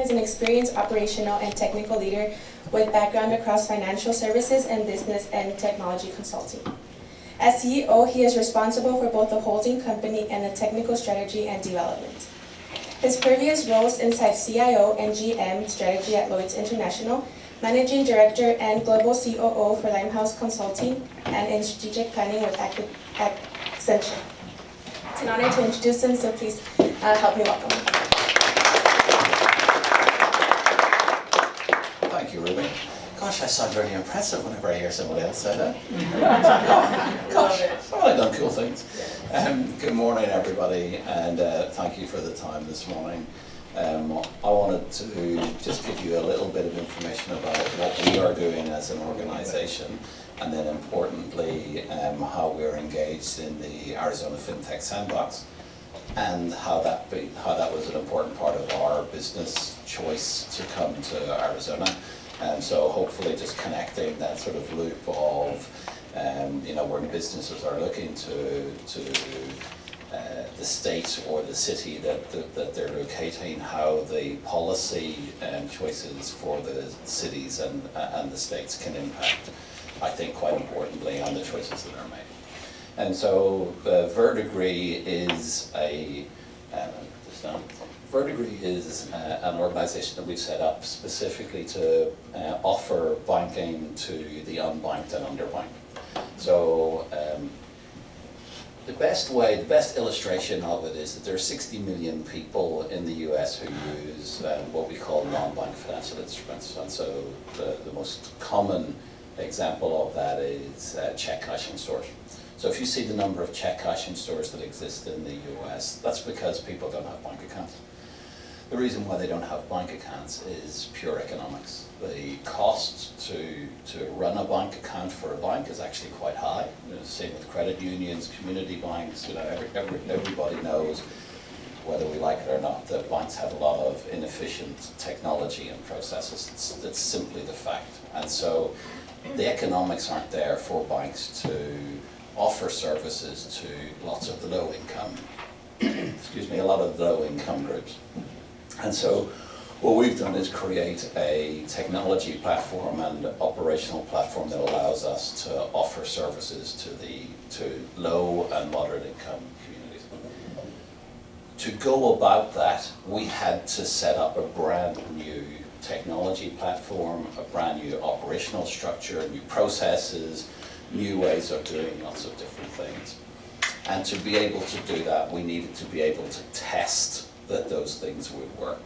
is an experienced operational and technical leader with background across financial services and business and technology consulting. As CEO, he is responsible for both the holding company and the technical strategy and development. His previous roles inside CIO and GM strategy at Lloyd's International, Managing Director and Global COO for Limehouse Consulting, and in strategic planning with Accenture. It's an honor to introduce him, so please help me welcome him. Thank you, Ruby. Gosh, I sound very impressive whenever I hear somebody else say that. Gosh, I've done cool things. Good morning, everybody, and thank you for the time this morning. I wanted to just give you a little bit of information about what we are doing as an organization, and then importantly, how we're engaged in the Arizona FinTech Sandbox, and how that was an important part of our business choice to come to Arizona. And so hopefully just connecting that sort of loop of, when businesses are looking to the state or the city that they're locating, how the policy choices for the cities and the states can impact, I think, quite importantly, on the choices that are made. And so Verdegree is an organization that we've set up specifically to offer banking to the unbanked and underbanked. So the best illustration of it is that there are 60 million people in the US who use what we call non-bank financial instruments. And so the most common example of that is check cashing stores. So if you see the number of check cashing stores that exist in the US, that's because people don't have bank accounts. The reason why they don't have bank accounts is pure economics. The cost to run a bank account for a bank is actually quite high. Same with credit unions, community banks. Everybody knows, whether we like it or not, that banks have a lot of inefficient technology and processes. That's simply the fact. And so the economics aren't there for banks to offer services to lots of the low income, a lot of the low income groups. And so what we've done is create a technology platform and operational platform that allows us to offer services to low and moderate income communities. To go about that, we had to set up a brand new technology platform, a brand new operational structure, new processes, new ways of doing lots of different things. And to be able to do that, we needed to be able to test that those things would work.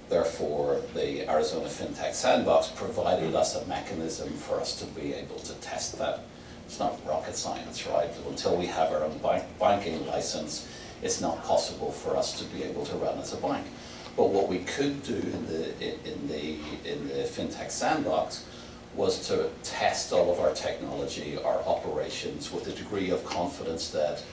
Therefore, the Arizona FinTech Sandbox provided us a mechanism for us to be able to test that. It's not rocket science, right? Until we have our own banking license, it's not possible for us to be able to run as a bank. But what we could do in the FinTech Sandbox was to test all of our technology, our operations, with a degree of confidence that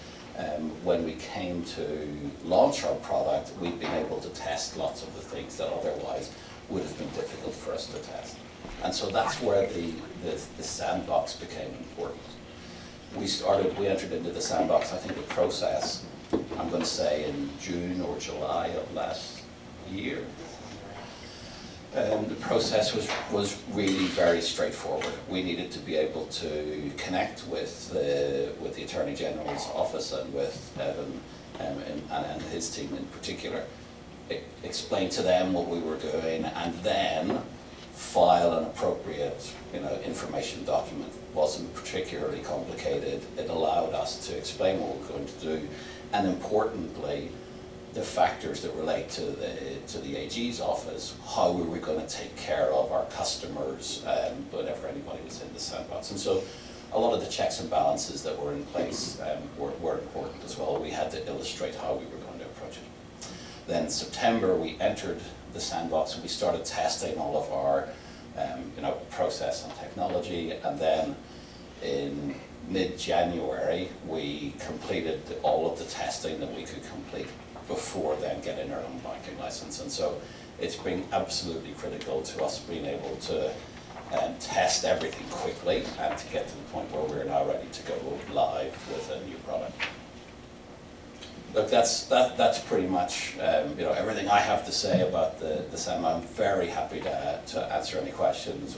when we came to launch our product, we'd been able to test lots of the things that otherwise would have been difficult for us to test. And so that's where the sandbox became important. We entered into the sandbox, I think the process, I'm going to say in June or July of last year. The process was really very straightforward. We needed to be able to connect with the Attorney General's office and with Evan and his team in particular, explain to them what we were doing, and then file an appropriate information document. It wasn't particularly complicated. It allowed us to explain what we were going to do, and importantly, the factors that relate to the AG's office, how we were going to take care of our customers whenever anybody was in the sandbox. And so a lot of the checks and balances that were in place were important as well. We had to illustrate how we were going to approach it. Then in September, we entered the sandbox and we started testing all of our process and technology. And then in mid-January, we completed all of the testing that we could complete before then getting our own banking license. And so it's been absolutely critical to us being able to test everything quickly and to get to the point where we're now ready to go live with a new product. Look, that's pretty much everything I have to say about the SEM. I'm very happy to answer any questions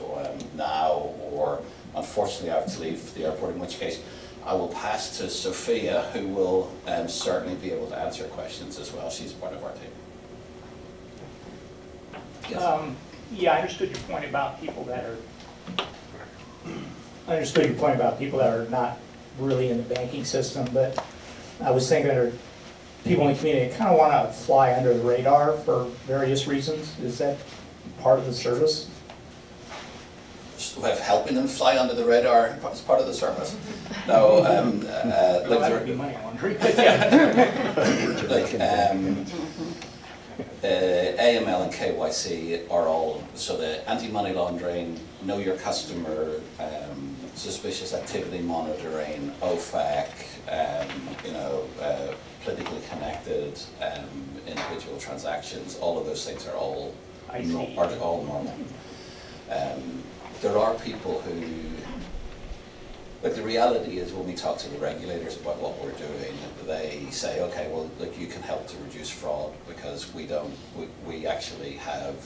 now, or unfortunately I have to leave the airport, in which case I will pass to Sophia, who will certainly be able to answer questions as well. She's part of our team. Yes. Yeah, I understood your point about people that are not really in the banking system, but I was thinking there are people in the community that kind of want to fly under the radar for various reasons. Is that part of the service? Have helping them fly under the radar as part of the service? No, That would be money laundering. AML and KYC are all, so the anti-money laundering, know your customer, suspicious activity monitoring, OFAC, politically connected individual transactions, all of those things are all normal. There are people who, like, the reality is when we talk to the regulators about what we're doing, they say, okay, well, look, you can help to reduce fraud because we actually have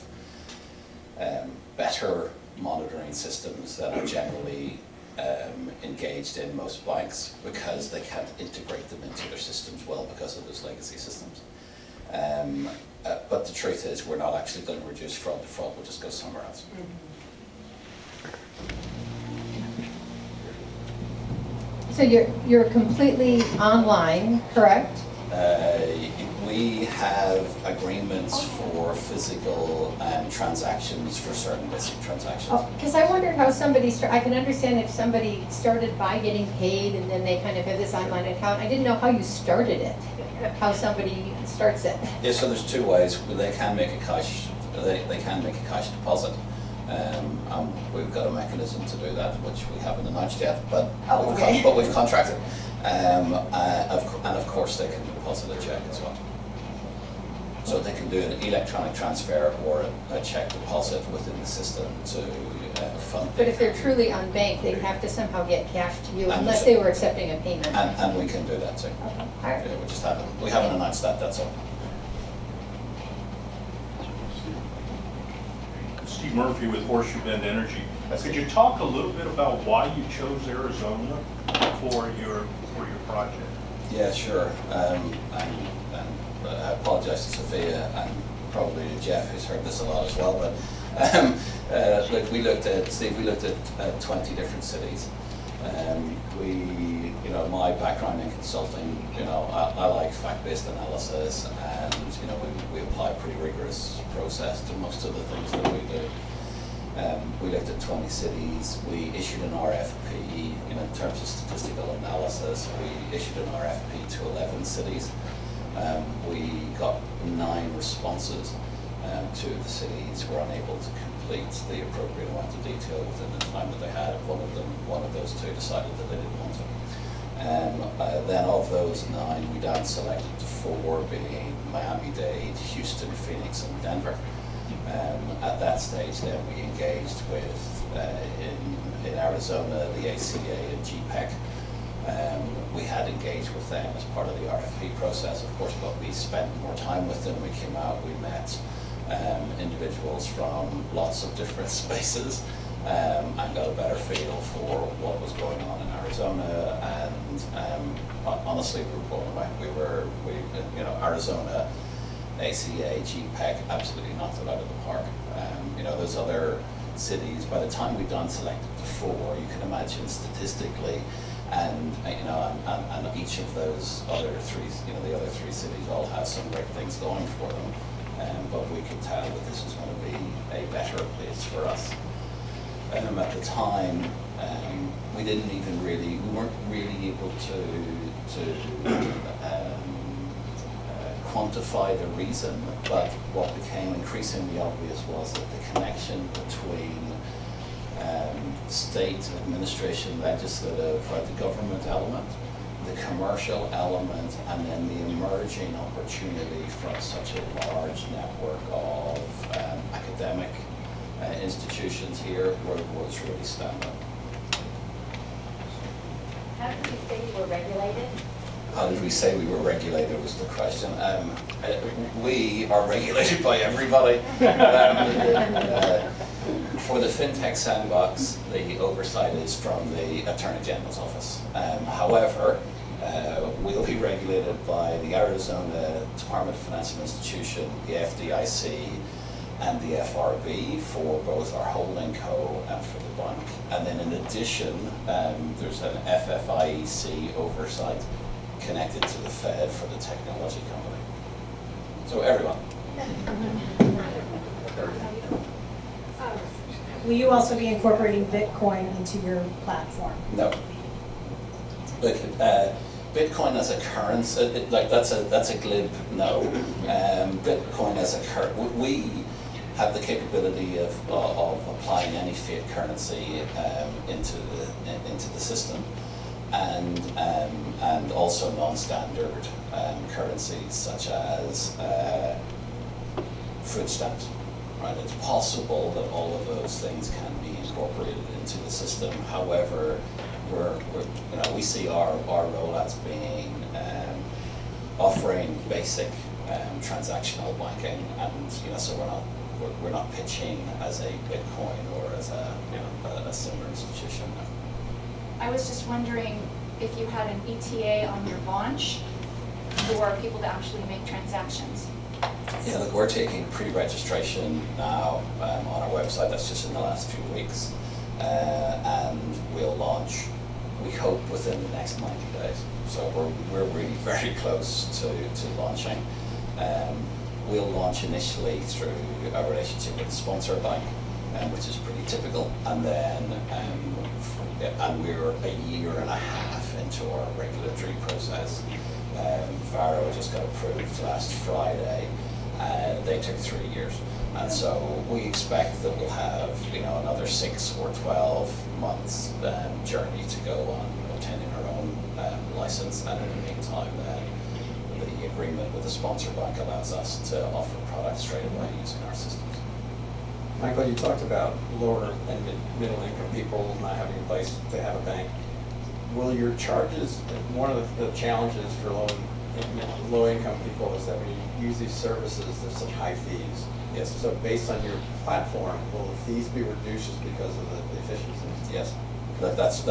better monitoring systems that are generally engaged in most banks because they can't integrate them into their systems well because of those legacy systems. But the truth is we're not actually going to reduce fraud. The fraud will just go somewhere else. So you're completely online, correct? We have agreements for physical transactions for certain basic transactions. Because I wondered how somebody I can understand if somebody started by getting paid and then they kind of have this online account. I didn't know how you started it, how somebody starts it. Yeah, so there's two ways. They can make a cash. They can make a cash deposit. We've got a mechanism to do that, which we haven't announced yet, but we've contracted. And of course, they can deposit a check as well. So they can do an electronic transfer or a check deposit within the system to fund. But if they're truly unbanked, they'd have to somehow get cash to you And unless they were accepting a payment. And we can do that too. Okay. All right. Yeah, we haven't announced that. That's all. Steve Murphy with Horseshoe Bend Energy. Could you talk a little bit about why you chose Arizona for your project? Yeah, sure. I apologize to Sophia and probably to Jeff, who's heard this a lot as well. But look, we looked at 20 different cities. My background in consulting, I like fact-based analysis, and we apply a pretty rigorous process to most of the things that we do. We looked at 20 cities. We issued an RFP. In terms of statistical analysis, we issued an RFP to 11 cities. We got 9 responses. 2 of the cities were unable to complete the appropriate amount of detail within the time that they had. One of those 2 decided that they didn't want to. Then of those 9, we down selected to 4, being Miami-Dade, Houston, Phoenix, and Denver. At that stage, then we engaged with in Arizona the ACA and GPEC. We had engaged with them as part of the RFP process, of course, but we spent more time with them. We came out, we met individuals from lots of different spaces and got a better feel for what was going on in Arizona. And honestly, we were blown away. Arizona, ACA, GPEC, absolutely knocked it out of the park. Those other cities, by the time we'd done selected to 4, you can imagine statistically, and each of those other 3, the other 3 cities all have some great things going for them. But we could tell that this was going to be a better place for us. At the time, we weren't really able to quantify the reason, but what became increasingly obvious was that the connection between state administration, legislative, or the government element, the commercial element, and then the emerging opportunity from such a large network of academic institutions here was really standing. How did you say you were regulated? How did we say we were regulated was the question. We are regulated by everybody. For the FinTech Sandbox, the oversight is from the Attorney General's office. However, we'll be regulated by the Arizona Department of Financial Institution, the FDIC, and the FRB for both our holding co and for the bank. And then in addition, there's an FFIEC oversight connected to the Fed for the technology company. So everyone. Will you also be incorporating Bitcoin into your platform? No. Look, Bitcoin as a currency, that's a glib no. Bitcoin as a currency, we have the capability of applying any fiat currency into the system, and also non-standard currencies such as food stamps. Right, it's possible that all of those things can be incorporated into the system. However, we see our role as being offering basic transactional banking, and so we're not pitching as a Bitcoin or as a similar institution. I was just wondering if you had an ETA on your launch for people to actually make transactions. Yeah, look, we're taking pre-registration now on our website. That's just in the last few weeks, and we'll launch, we hope, within the next 90 days. So we're really very close to launching. We'll launch initially through a relationship with a sponsor bank, which is pretty typical, and then and we're a year and a half into our regulatory process. Varo just got approved last Friday. They took 3 years, and so we expect that we'll have another 6 or 12 months journey to go on obtaining our own license, and in the meantime then the agreement with the sponsor bank allows us to offer products straight away using our systems. Michael, you talked about lower and middle income people not having a place to have a bank. Will your charges, one of the challenges for low income people is that when you use these services, there's such high fees. Yes. So based on your platform, will the fees be reduced just because of the efficiency? Yes, that's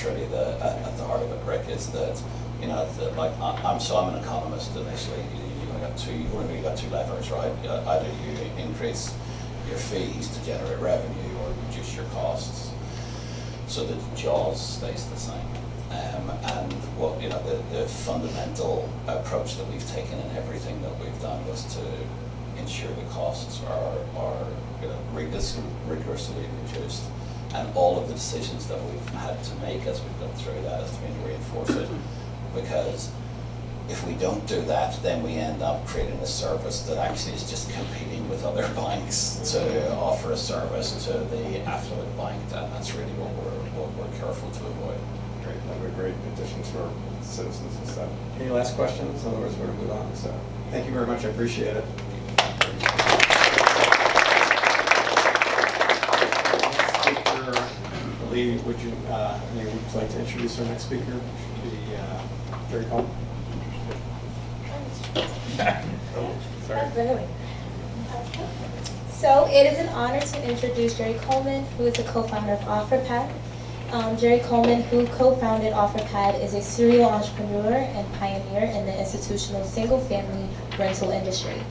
really at the heart of it, Rick, is that I'm an economist initially. You've only got two levers, right? Either you increase your fees to generate revenue or reduce your costs so that jaws stays the same. And what the fundamental approach that we've taken in everything that we've done was to ensure the costs are rigorously reduced, and all of the decisions that we've had to make as we've gone through that has been to reinforce it, because if we don't do that, then we end up creating a service that actually is just competing with other banks to offer a service to the affluent bank, and that's really what we're careful to avoid. Great, that would be great additions for citizens and stuff. Any last questions? Otherwise, we're going to move on. So, thank you very much. I appreciate it. Speaker, Lee, would you like to introduce our next speaker? Jerry Coleman. Sorry. So it is an honor to introduce Jerry Coleman, who is the co-founder of OfferPad. Jerry Coleman, who co-founded OfferPad, is a serial entrepreneur and pioneer in the institutional single-family rental industry.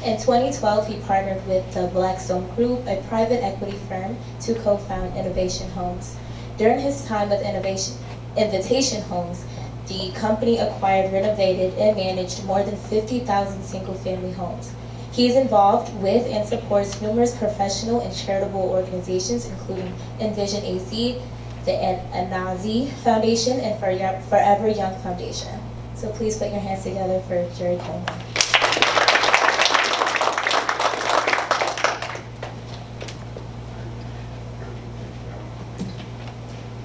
In 2012, he partnered with the Blackstone Group, a private equity firm, to co-found Innovation Homes. During his time with Invitation Homes, the company acquired, renovated, and managed more than 50,000 single-family homes. He is involved with and supports numerous professional and charitable organizations, including Envision AZ, the Anazi Foundation, and Forever Young Foundation. So please put your hands together for Jerry Coleman.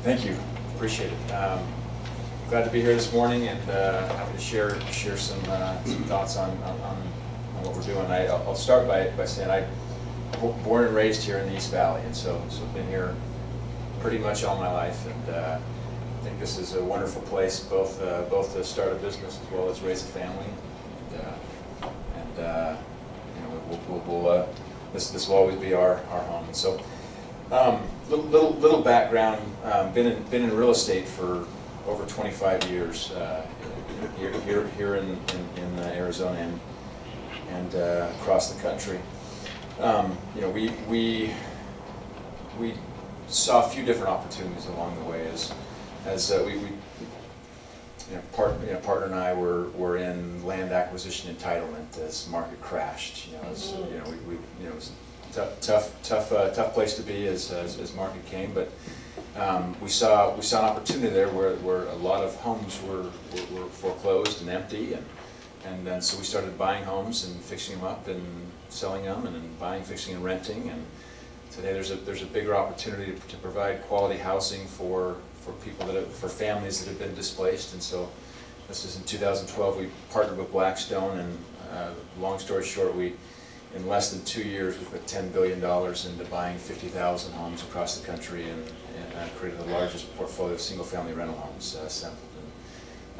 Thank you. Appreciate it. Glad to be here this morning, and happy to share some thoughts on what we're doing. I'll start by saying I'm born and raised here in the East Valley, and so I've been here pretty much all my life. And think this is a wonderful place, both to start a business as well as raise a family. This will always be our home. And so, little background. Been in real estate for over 25 years here in Arizona and across the country. We saw a few different opportunities along the way as partner and I were in land acquisition entitlement as market crashed. It was a tough place to be as market came, but we saw an opportunity there where a lot of homes were foreclosed and empty, and then so we started buying homes and fixing them up and selling them, and then buying, fixing, and renting. And today there's a bigger opportunity to provide quality housing for people for families that have been displaced. And so this is in 2012. We partnered with Blackstone, and long story short, in less than 2 years we put $10 billion into buying 50,000 homes across the country, and created the largest portfolio of single-family rental homes assembled. And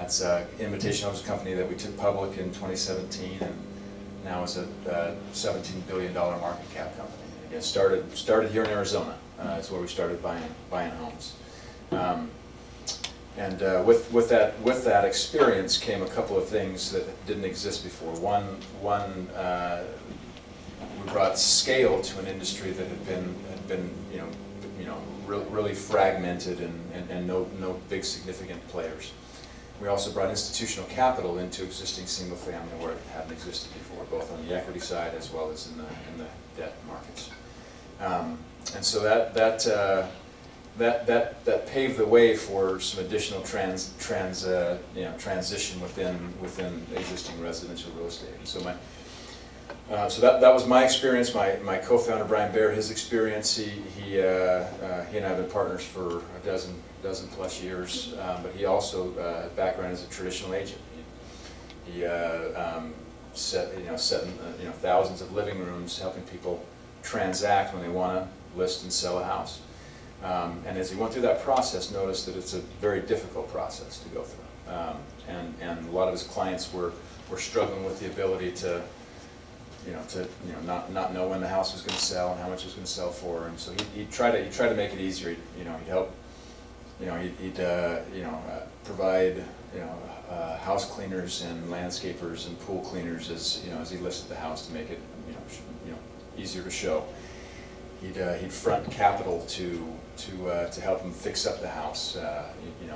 that's Invitation Homes company that we took public in 2017, and now is a $17 billion market cap company. Again, started here in Arizona. That's where we started buying homes. With that experience came a couple of things that didn't exist before. One, we brought scale to an industry that had been really fragmented and no big significant players. We also brought institutional capital into existing single family where it hadn't existed before, both on the equity side as well as in the debt markets. And so that paved the way for some additional transition within existing residential real estate. And so that was my experience. My co-founder Brian Baer, his experience. He and I have been partners for a dozen plus years. But he also background as a traditional agent. He set thousands of living rooms, helping people transact when they want to list and sell a house. And as he went through that process, noticed that it's a very difficult process to go through. And a lot of his clients were struggling with the ability to not know when the house was going to sell and how much it was going to sell for. And so he'd try to make it easier. He'd help. He'd provide house cleaners and landscapers and pool cleaners as he listed the house to make it easier to show. He'd front capital to help him fix up the house, in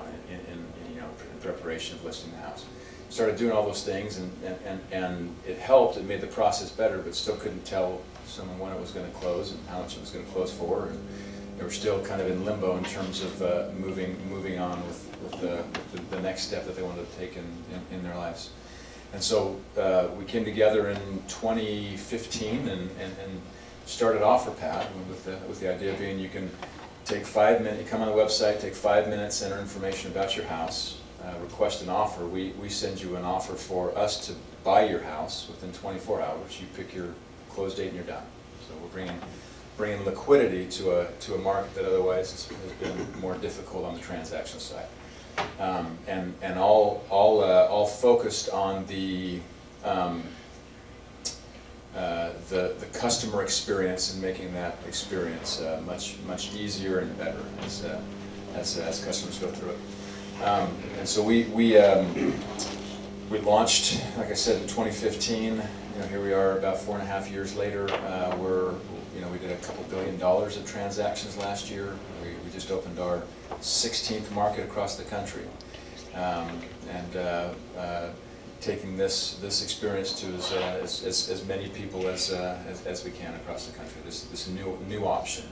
preparation of listing the house. Started doing all those things, and it helped. It made the process better, but still couldn't tell someone when it was going to close and how much it was going to close for. And they were still kind of in limbo in terms of moving on with the next step that they wanted to take in their lives. And so we came together in 2015 and started OfferPad with the idea being you can take 5 minutes, you come on the website, take 5 minutes, enter information about your house, request an offer. We send you an offer for us to buy your house within 24 hours. You pick your close date and you're done. So we're bringing liquidity to a market that otherwise has been more difficult on the transactional side, and all focused on the customer experience and making that experience much easier and better as customers go through it. And so we launched, like I said, in 2015. Here we are about 4.5 years later. We did a couple $2 billion of transactions last year. We just opened our 16th market across the country, and taking this experience to as many people as we can across the country. This new option.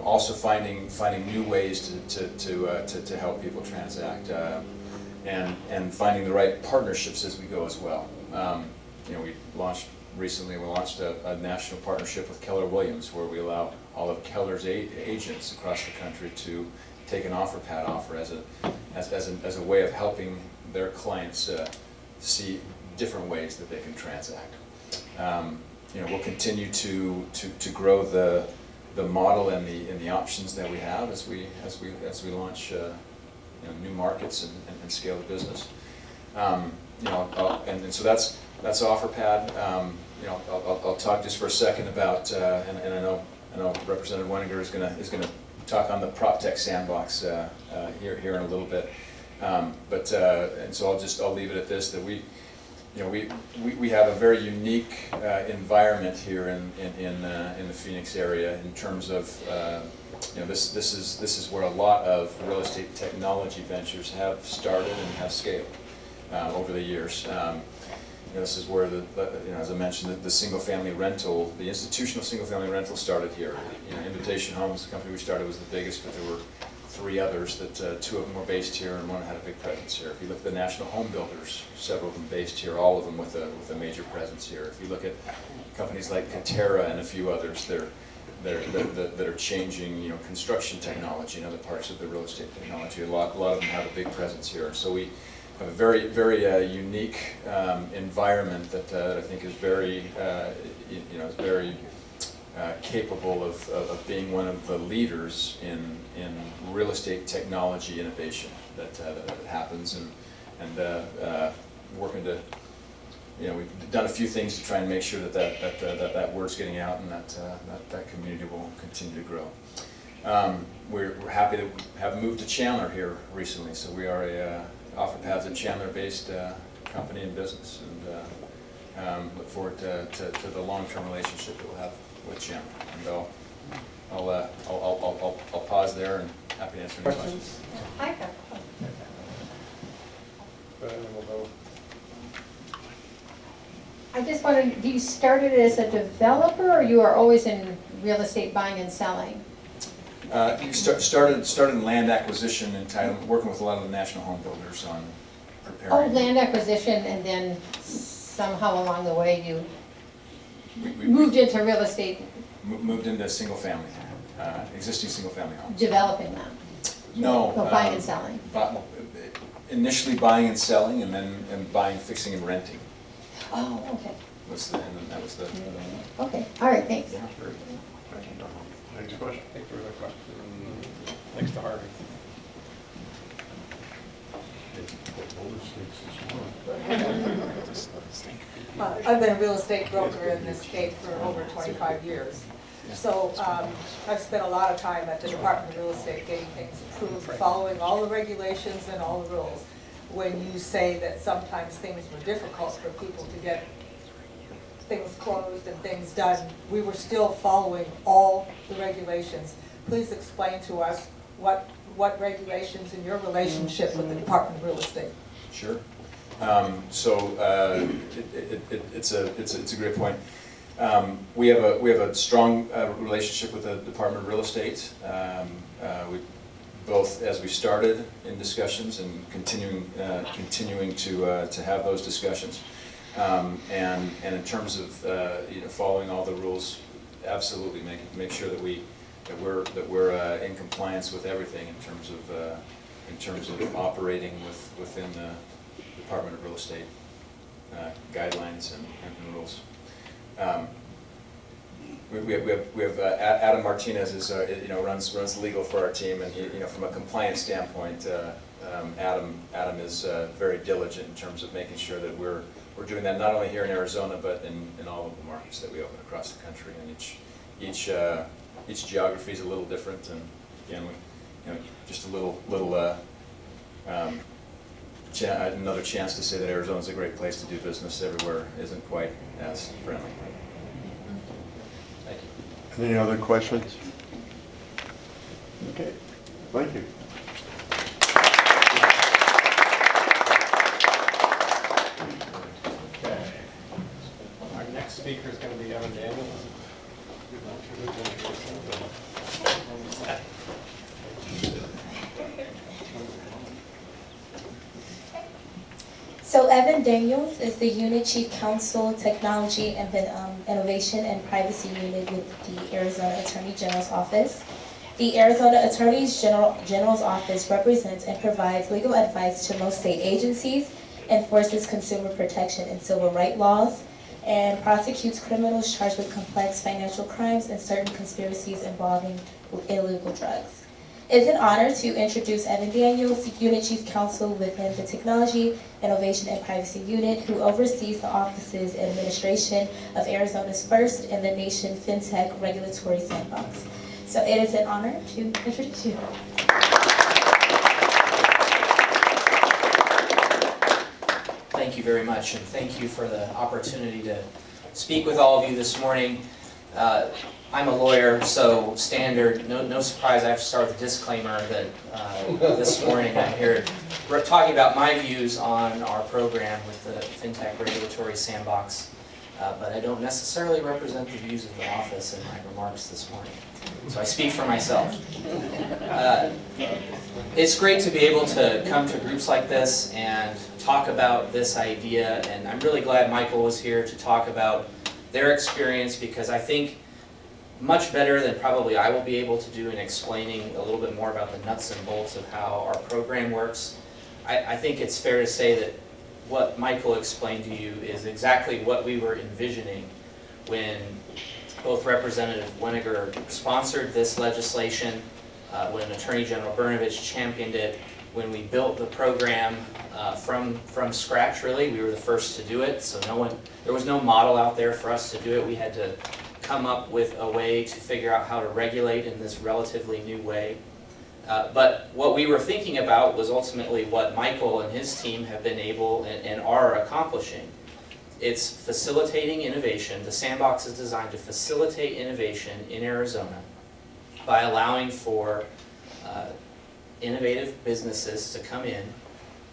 Also finding new ways to help people transact, and finding the right partnerships as we go as well. We launched a national partnership with Keller Williams, where we allow all of Keller's agents across the country to take an OfferPad offer as a way of helping their clients see different ways that they can transact. We'll continue to grow the model and the options that we have as we launch new markets and scale the business. And so that's OfferPad. I'll talk just for a second about, and I know Representative Wenninger is going to talk on the PropTech Sandbox here in a little bit. And so I'll leave it at this, that we have a very unique environment here in the Phoenix area in terms of this is where a lot of real estate technology ventures have started and have scaled over the years. This is where as I mentioned, the single-family rental, the institutional single-family rental started here. Invitation Homes, the company we started, was the biggest, but there were 3 others that 2 of them were based here and 1 had a big presence here. If you look at the national home builders, several of them based here, all of them with a major presence here. If you look at companies like Katera and a few others, that are changing, construction technology and other parts of the real estate technology. A lot of them have a big presence here. So we have a very, very unique environment that I think is very, is very capable of being one of the leaders in real estate technology innovation that happens, and working to, we've done a few things to try and make sure that word's getting out, and that community will continue to grow. We're happy to have moved to Chandler here recently, so we are OfferPad's a Chandler-based company and business, and look forward to the long-term relationship that we'll have with Chandler. And I'll pause there, and happy to answer any questions. I have. I just wondered, do you started as a developer, or you are always in real estate buying and selling? Started in land acquisition, entitlement, working with a lot of the national home builders on preparing. Oh, land acquisition, and then somehow along the way you moved into real estate. Moved into single-family, existing single-family homes. Developing them? No. Buying and selling? Initially buying and selling, and then buying, fixing, and renting. Oh, okay. That was the. Okay, all right, thanks. Yeah, very good. Next question. Next to Harvey. I've been a real estate broker in this state for over 25 years. So I've spent a lot of time at the Department of Real Estate getting things approved, following all the regulations and all the rules. When you say that sometimes things were difficult for people to get things closed and things done, we were still following all the regulations. Please explain to us what regulations in your relationship with the Department of Real Estate. Sure. It's a great point. We have a strong relationship with the Department of Real Estate. We both, as we started in discussions and continuing to have those discussions, and in terms of following all the rules, absolutely make sure that we're in compliance with everything in terms of operating within the Department of Real Estate guidelines and rules. We have Adam Martinez runs legal for our team, and from a compliance standpoint, Adam is very diligent in terms of making sure that we're doing that not only here in Arizona but in all of the markets that we open across the country, and each geography is a little different, and again, just a little another chance to say that Arizona is a great place to do business. Everywhere isn't quite as friendly. Thank you. Any other questions? Okay, thank you. Okay. Our next speaker is going to be Evan Daniels. So Evan Daniels is the Unit Chief Counsel, Technology, and Innovation and Privacy Unit with the Arizona Attorney General's Office. The Arizona Attorney General's Office represents and provides legal advice to most state agencies, enforces consumer protection and civil rights laws, and prosecutes criminals charged with complex financial crimes and certain conspiracies involving illegal drugs. It's an honor to introduce Evan Daniels, Unit Chief Counsel within the Technology, Innovation, and Privacy Unit, who oversees the office's administration of Arizona's first in the nation FinTech regulatory sandbox. So it is an honor to introduce you. Thank you very much, and thank you for the opportunity to speak with all of you this morning. I'm a lawyer, so standard, no surprise, I have to start with a disclaimer that this morning I'm here talking about my views on our program with the FinTech Regulatory Sandbox, but I don't necessarily represent the views of the office in my remarks this morning. So I speak for myself. It's great to be able to come to groups like this and talk about this idea, and I'm really glad Michael was here to talk about their experience, because I think much better than probably I will be able to do in explaining a little bit more about the nuts and bolts of how our program works. I think it's fair to say that what Michael explained to you is exactly what we were envisioning when both Representative Weniger sponsored this legislation, when Attorney General Brnovich championed it, when we built the program from scratch, really. We were the first to do it, so there was no model out there for us to do it. We had to come up with a way to figure out how to regulate in this relatively new way. But what we were thinking about was ultimately what Michael and his team have been able and are accomplishing. It's facilitating innovation. The Sandbox is designed to facilitate innovation in Arizona by allowing for innovative businesses to come in,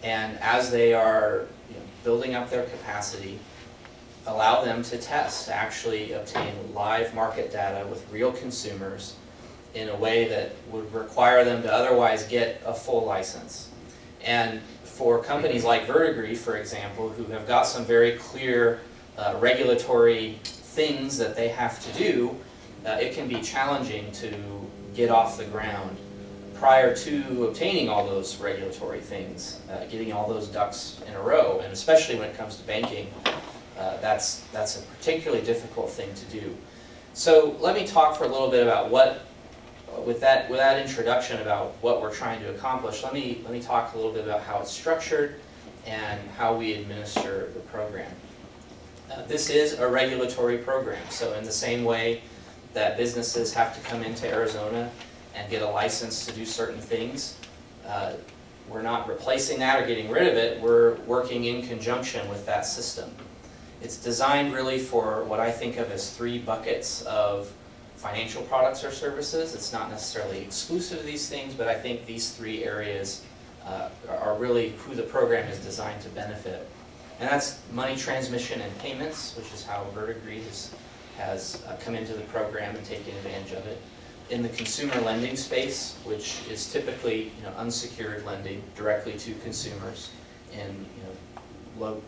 and as they are building up their capacity, allow them to test, to actually obtain live market data with real consumers in a way that would require them to otherwise get a full license. And for companies like Verdigris, for example, who have got some very clear regulatory things that they have to do, it can be challenging to get off the ground prior to obtaining all those regulatory things, getting all those ducks in a row, and especially when it comes to banking, that's a particularly difficult thing to do. So let me talk for a little bit about with that introduction about what we're trying to accomplish, let me talk a little bit about how it's structured and how we administer the program. This is a regulatory program, so in the same way that businesses have to come into Arizona and get a license to do certain things, we're not replacing that or getting rid of it, we're working in conjunction with that system. It's designed really for what I think of as 3 buckets of financial products or services. It's not necessarily exclusive to these things, but I think these 3 areas are really who the program is designed to benefit. And that's money transmission and payments, which is how Verdigris has come into the program and taken advantage of it. In the consumer lending space, which is typically unsecured lending directly to consumers in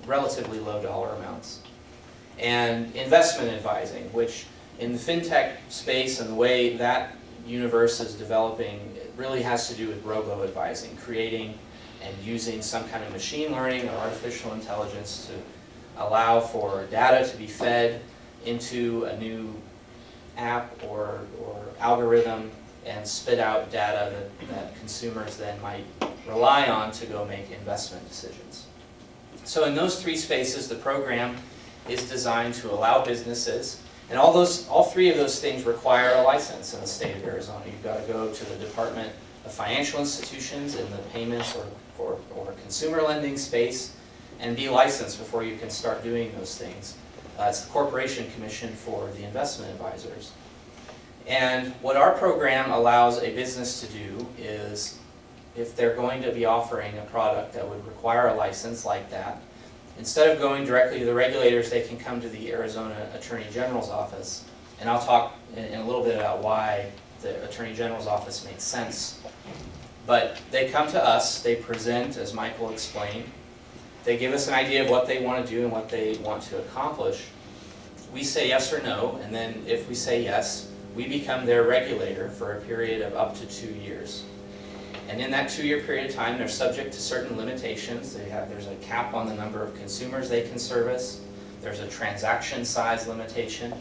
relatively low dollar amounts. And investment advising, which in the fintech space and the way that universe is developing, it really has to do with robo-advising, creating and using some kind of machine learning or artificial intelligence to allow for data to be fed into a new app or algorithm and spit out data that consumers then might rely on to go make investment decisions. So in those 3 spaces, the program is designed to allow businesses, and all 3 of those things require a license in the state of Arizona. You've got to go to the Department of Financial Institutions in the payments or consumer lending space and be licensed before you can start doing those things. It's the Corporation Commission for the investment advisors. And what our program allows a business to do is, if they're going to be offering a product that would require a license like that, instead of going directly to the regulators, they can come to the Arizona Attorney General's office. And I'll talk in a little bit about why the Attorney General's office makes sense. But they come to us, they present, as Michael explained, they give us an idea of what they want to do and what they want to accomplish. We say yes or no, and then if we say yes, we become their regulator for a period of up to 2 years. And in that 2-year period of time, they're subject to certain limitations. There's a cap on the number of consumers they can service. There's a transaction size limitation.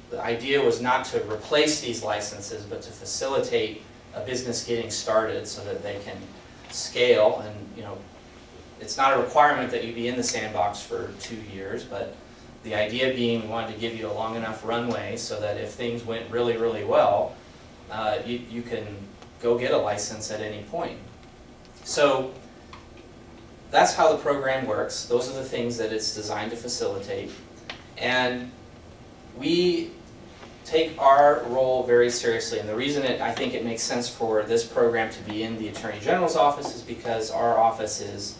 The idea was not to replace these licenses, but to facilitate a business getting started so that they can scale. And it's not a requirement that you be in the sandbox for 2 years, but the idea being we wanted to give you a long enough runway so that if things went really, really well, you can go get a license at any point. So that's how the program works. Those are the things that it's designed to facilitate. And we take our role very seriously. And the reason I think it makes sense for this program to be in the Attorney General's office is because our office is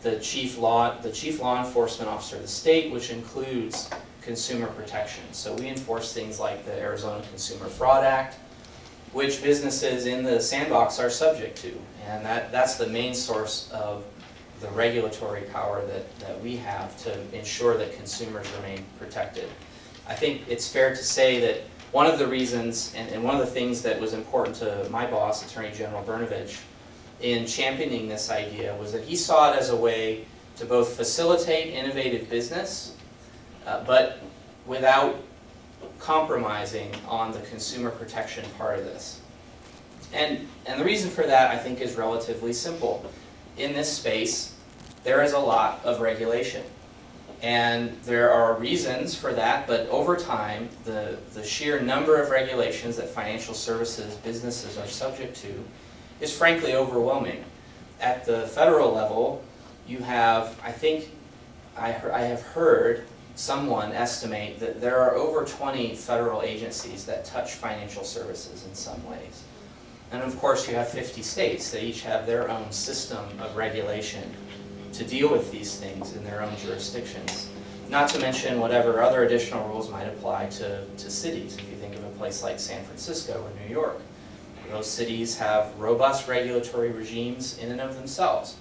the chief law enforcement officer of the state, which includes consumer protection. So we enforce things like the Arizona Consumer Fraud Act, which businesses in the sandbox are subject to. And that's the main source of the regulatory power that we have to ensure that consumers remain protected. I think it's fair to say that one of the reasons, and one of the things that was important to my boss, Attorney General Brnovich, in championing this idea was that he saw it as a way to both facilitate innovative business, but without compromising on the consumer protection part of this. And the reason for that, I think, is relatively simple. In this space, there is a lot of regulation. And there are reasons for that, but over time, the sheer number of regulations that financial services businesses are subject to is frankly overwhelming. At the federal level, you have, I think, I have heard someone estimate that there are over 20 federal agencies that touch financial services in some ways. And of course, you have 50 states that each have their own system of regulation to deal with these things in their own jurisdictions. Not to mention whatever other additional rules might apply to cities. If you think of a place like San Francisco or New York, those cities have robust regulatory regimes in and of themselves.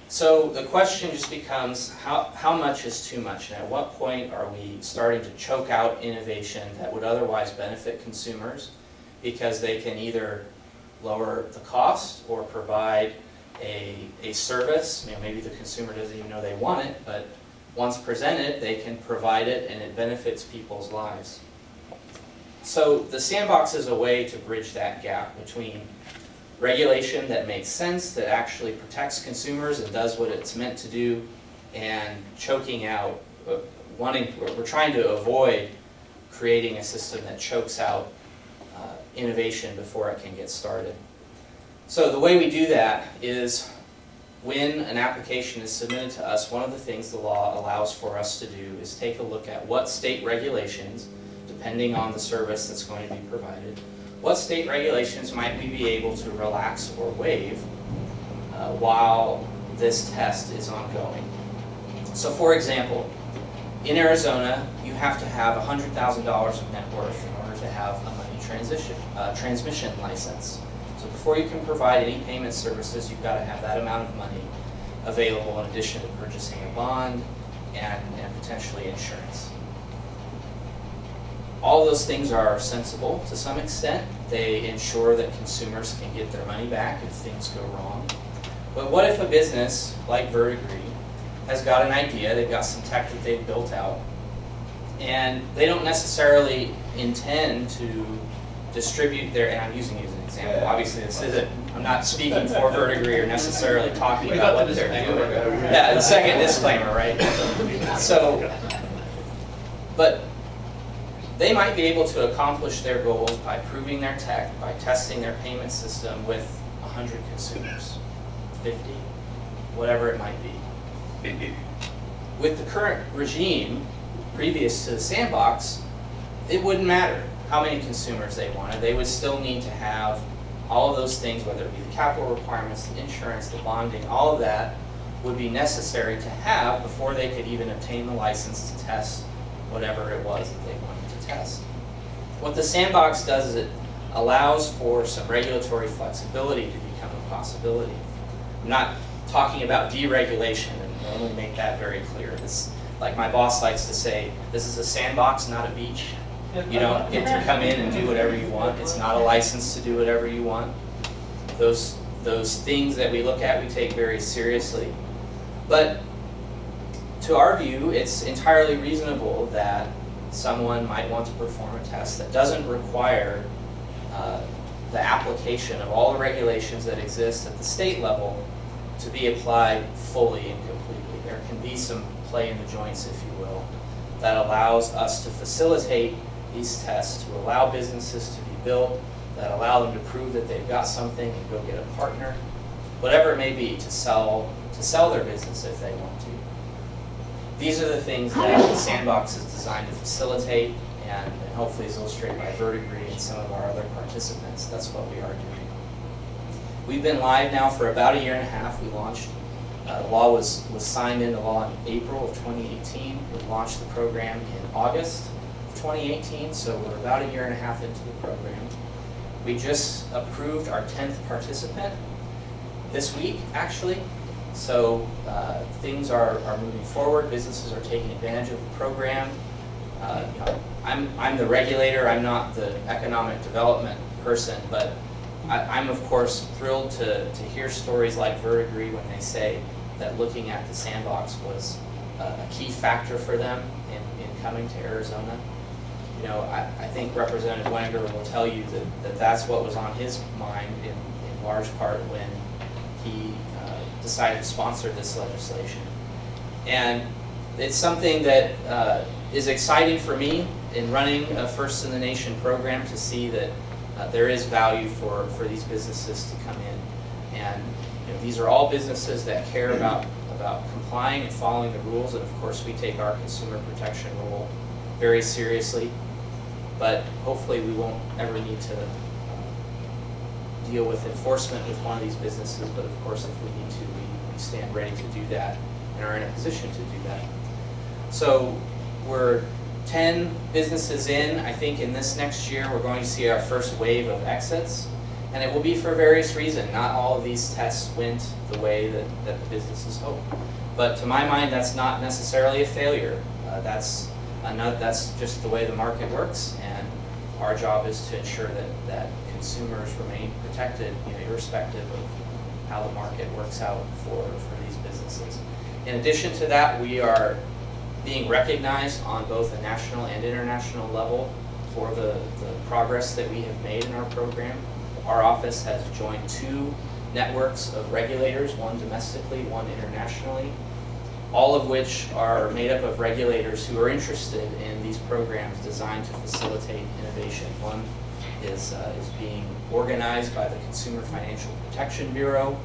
So the question just becomes, how much is too much? And at what point are we starting to choke out innovation that would otherwise benefit consumers because they can either lower the cost or provide a service? Maybe the consumer doesn't even know they want it, but once presented, they can provide it and it benefits people's lives. So the sandbox is a way to bridge that gap between regulation that makes sense, that actually protects consumers and does what it's meant to do, and choking out, we're trying to avoid creating a system that chokes out innovation before it can get started. So the way we do that is when an application is submitted to us, one of the things the law allows for us to do is take a look at what state regulations, depending on the service that's going to be provided, what state regulations might we be able to relax or waive while this test is ongoing. So for example, in Arizona, you have to have $100,000 of net worth in order to have a money transmission license. So before you can provide any payment services, you've got to have that amount of money available in addition to purchasing a bond and potentially insurance. All those things are sensible to some extent. They ensure that consumers can get their money back if things go wrong. But what if a business like Vertigree has got an idea, they've got some tech that they've built out, and they don't necessarily intend to distribute their, and I'm using you as an example, obviously this isn't, I'm not speaking for Vertigree or necessarily talking about what they're doing. Yeah, the second disclaimer, right? So, but they might be able to accomplish their goals by proving their tech, by testing their payment system with 100 consumers, 50, whatever it might be. With the current regime, previous to the sandbox, it wouldn't matter how many consumers they wanted. They would still need to have all of those things, whether it be the capital requirements, the insurance, the bonding, all of that would be necessary to have before they could even obtain the license to test whatever it was that they wanted to test. What the sandbox does is it allows for some regulatory flexibility to become a possibility. I'm not talking about deregulation, and I want to make that very clear. This, like my boss likes to say, this is a sandbox, not a beach. You don't get to come in and do whatever you want. It's not a license to do whatever you want. Those things that we look at, we take very seriously. But to our view, it's entirely reasonable that someone might want to perform a test that doesn't require the application of all the regulations that exist at the state level to be applied fully and completely. There can be some play in the joints, if you will, that allows us to facilitate these tests, to allow businesses to be built, that allow them to prove that they've got something and go get a partner, whatever it may be, to sell their business if they want to. These are the things that the Sandbox is designed to facilitate, and hopefully is illustrated by Vertigree and some of our other participants. That's what we are doing. We've been live now for about a year and a half. We launched, the law was signed into law in April of 2018. We launched the program in August of 2018, so we're about a year and a half into the program. We just approved our 10th participant this week, actually. So things are moving forward. Businesses are taking advantage of the program. I'm the regulator. I'm not the economic development person, but I'm of course thrilled to hear stories like Vertigree when they say that looking at the Sandbox was a key factor for them in coming to Arizona. You know, I think Representative Wenger will tell you that that's what was on his mind in large part when he decided to sponsor this legislation. And it's something that is exciting for me in running a First in the Nation program to see that there is value for these businesses to come in. And you know, these are all businesses that care about complying and following the rules, and of course we take our consumer protection role very seriously. But hopefully we won't ever need to deal with enforcement with one of these businesses, but of course if we need to, we stand ready to do that and are in a position to do that. So we're 10 businesses in. I think in this next year we're going to see our first wave of exits, and it will be for various reasons. Not all of these tests went the way that the businesses hope. But to my mind, that's not necessarily a failure. That's just the way the market works, and our job is to ensure that consumers remain protected, you know, irrespective of how the market works out for these businesses. In addition to that, we are being recognized on both a national and international level for the progress that we have made in our program. Our office has joined 2 networks of regulators, one domestically, one internationally, all of which are made up of regulators who are interested in these programs designed to facilitate innovation. One is being organized by the Consumer Financial Protection Bureau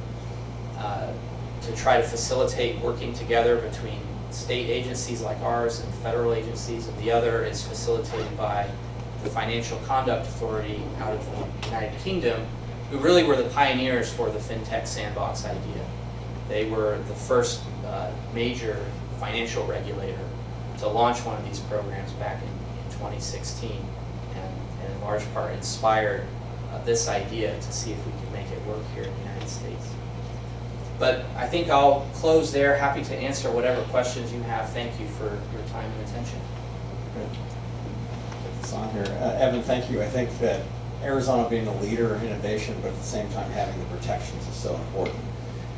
to try to facilitate working together between state agencies like ours and federal agencies, and the other is facilitated by the Financial Conduct Authority out of the United Kingdom, who really were the pioneers for the FinTech Sandbox idea. They were the first major financial regulator to launch one of these programs back in 2016, and in large part inspired this idea to see if we can make it work here in the United States. But I think I'll close there. Happy to answer whatever questions you have. Thank you for your time and attention. Good. Put this on here. Evan, thank you. I think that Arizona being a leader in innovation, but at the same time having the protections is so important.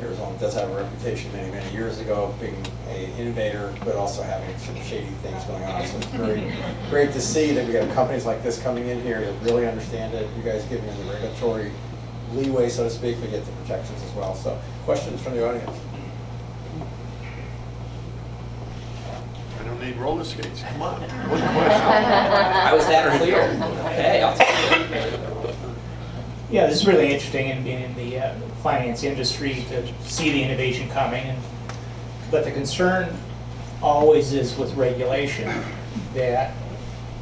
Arizona does have a reputation many, many years ago of being an innovator, but also having some shady things going on. So it's very great to see that we have companies like this coming in here that really understand it. You guys giving them the regulatory leeway, so to speak, we get the protections as well. So questions from the audience? I don't need roller skates. Come on. One question. I was that clear. Okay, I'll take it. Yeah, this is really interesting in being in the finance industry to see the innovation coming. But the concern always is with regulation that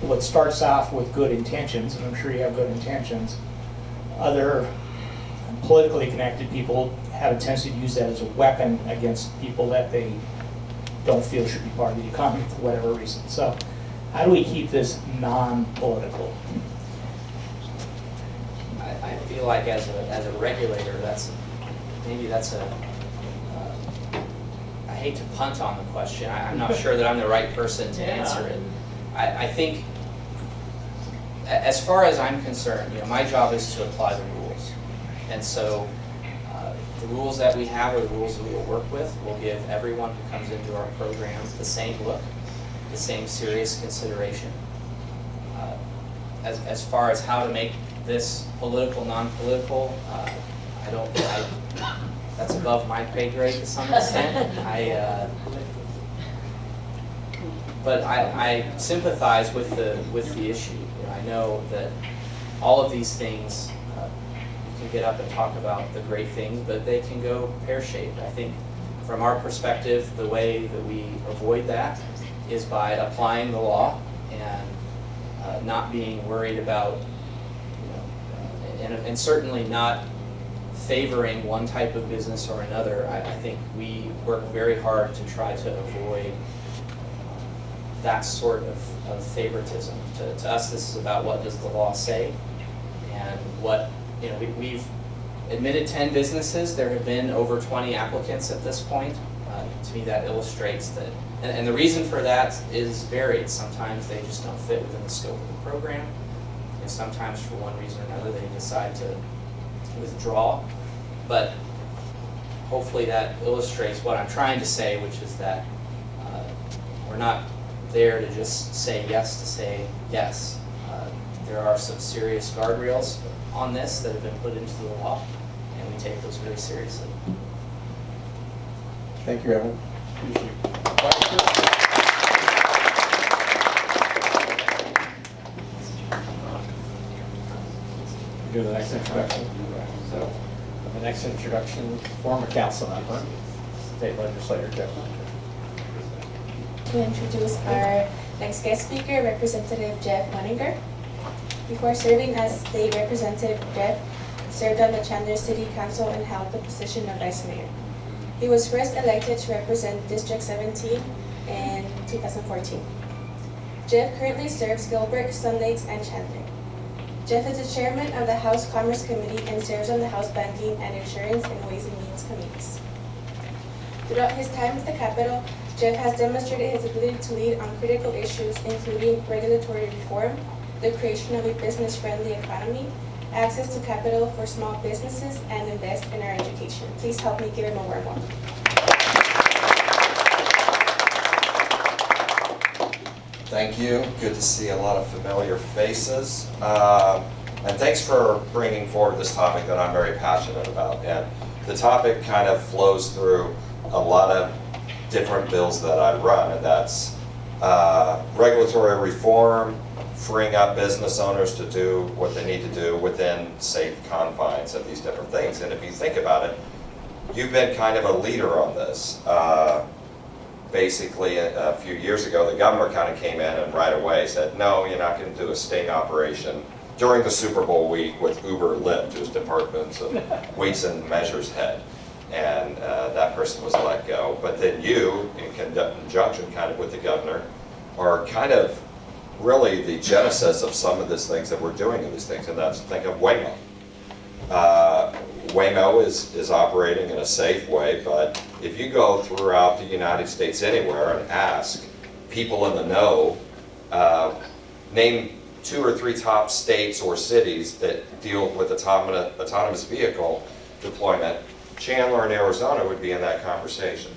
what starts off with good intentions, and I'm sure you have good intentions, other politically connected people have a tendency to use that as a weapon against people that they don't feel should be part of the economy for whatever reason. So how do we keep this non-political? I feel like as a regulator, I hate to punt on the question. I'm not sure that I'm the right person to answer it. I think, as far as I'm concerned, my job is to apply the rules. And so the rules that we have are the rules that we will work with. We'll give everyone who comes into our program the same look, the same serious consideration. As far as how to make this political, non-political, that's above my pay grade to some extent. But I sympathize with the issue. You know, I know that all of these things, you can get up and talk about the great things, but they can go pear-shaped. I think from our perspective, the way that we avoid that is by applying the law and not being worried about, and certainly not favoring one type of business or another. I think we work very hard to try to avoid that sort of favoritism. To us, this is about what does the law say, and what, we've admitted 10 businesses. There have been over 20 applicants at this point. To me, that illustrates that, and the reason for that is varied. Sometimes they just don't fit within the scope of the program, and sometimes for one reason or another they decide to withdraw. But hopefully that illustrates what I'm trying to say, which is that we're not there to just say yes to say yes. There are some serious guardrails on this that have been put into the law, and we take those very seriously. Thank you, Evan. Do the next introduction. So, the next introduction, former council member, State Legislator Jeff. To introduce our next guest speaker, Representative Jeff Wenninger. Before serving as State Representative, Jeff served on the Chandler City Council and held the position of Vice Mayor. He was first elected to represent District 17 in 2014. Jeff currently serves Gilbert, Sun Lakes, and Chandler. Jeff is the chairman of the House Commerce Committee and serves on the House Banking and Insurance and Ways and Means Committees. Throughout his time with the Capitol, Jeff has demonstrated his ability to lead on critical issues including regulatory reform, the creation of a business-friendly economy, access to capital for small businesses, and invest in our education. Please help me give him a warm welcome. Thank you. Good to see a lot of familiar faces. And thanks for bringing forward this topic that I'm very passionate about. And the topic kind of flows through a lot of different bills that I run, and that's regulatory reform, freeing up business owners to do what they need to do within safe confines of these different things. And if you think about it, you've been kind of a leader on this. Basically, a few years ago, the governor kind of came in and right away said, no, you're not going to do a sting operation during the Super Bowl week with Uber Lyft, who's Department of Weights and Measures head. And that person was let go. But then you, in conjunction kind of with the governor, are kind of really the genesis of some of these things that we're doing in these things, and that's, think of Waymo. Waymo is operating in a safe way, but if you go throughout the United States anywhere and ask people in the know, name 2 or 3 top states or cities that deal with autonomous vehicle deployment, Chandler and Arizona would be in that conversation.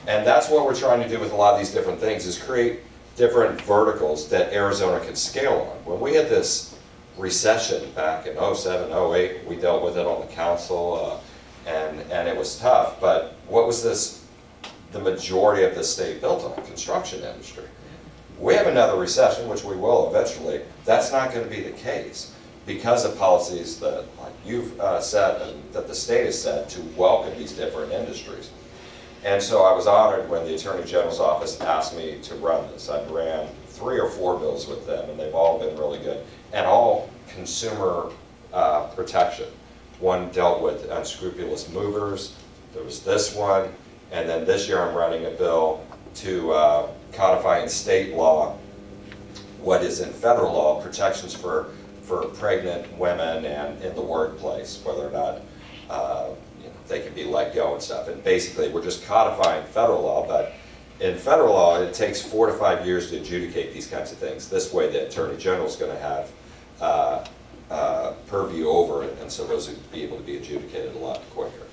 And that's what we're trying to do with a lot of these different things, is create different verticals that Arizona can scale on. When we had this recession back in 07, 08, we dealt with it on the council, and it was tough, but what was the majority of the state built on? Construction industry. We have another recession, which we will eventually. That's not going to be the case because of policies that, like you've said, and that the state has said, to welcome these different industries. And so I was honored when the Attorney General's office asked me to run this. I ran 3 or 4 bills with them, and they've all been really good, and all consumer protection. One dealt with unscrupulous movers. There was this one, and then this year I'm running a bill to codify in state law what is in federal law, protections for pregnant women and in the workplace, whether or not they can be let go and stuff. And basically, we're just codifying federal law, but in federal law, it takes 4 to 5 years to adjudicate these kinds of things. This way, the Attorney General is going to have purview over it, and so those would be able to be adjudicated a lot quicker.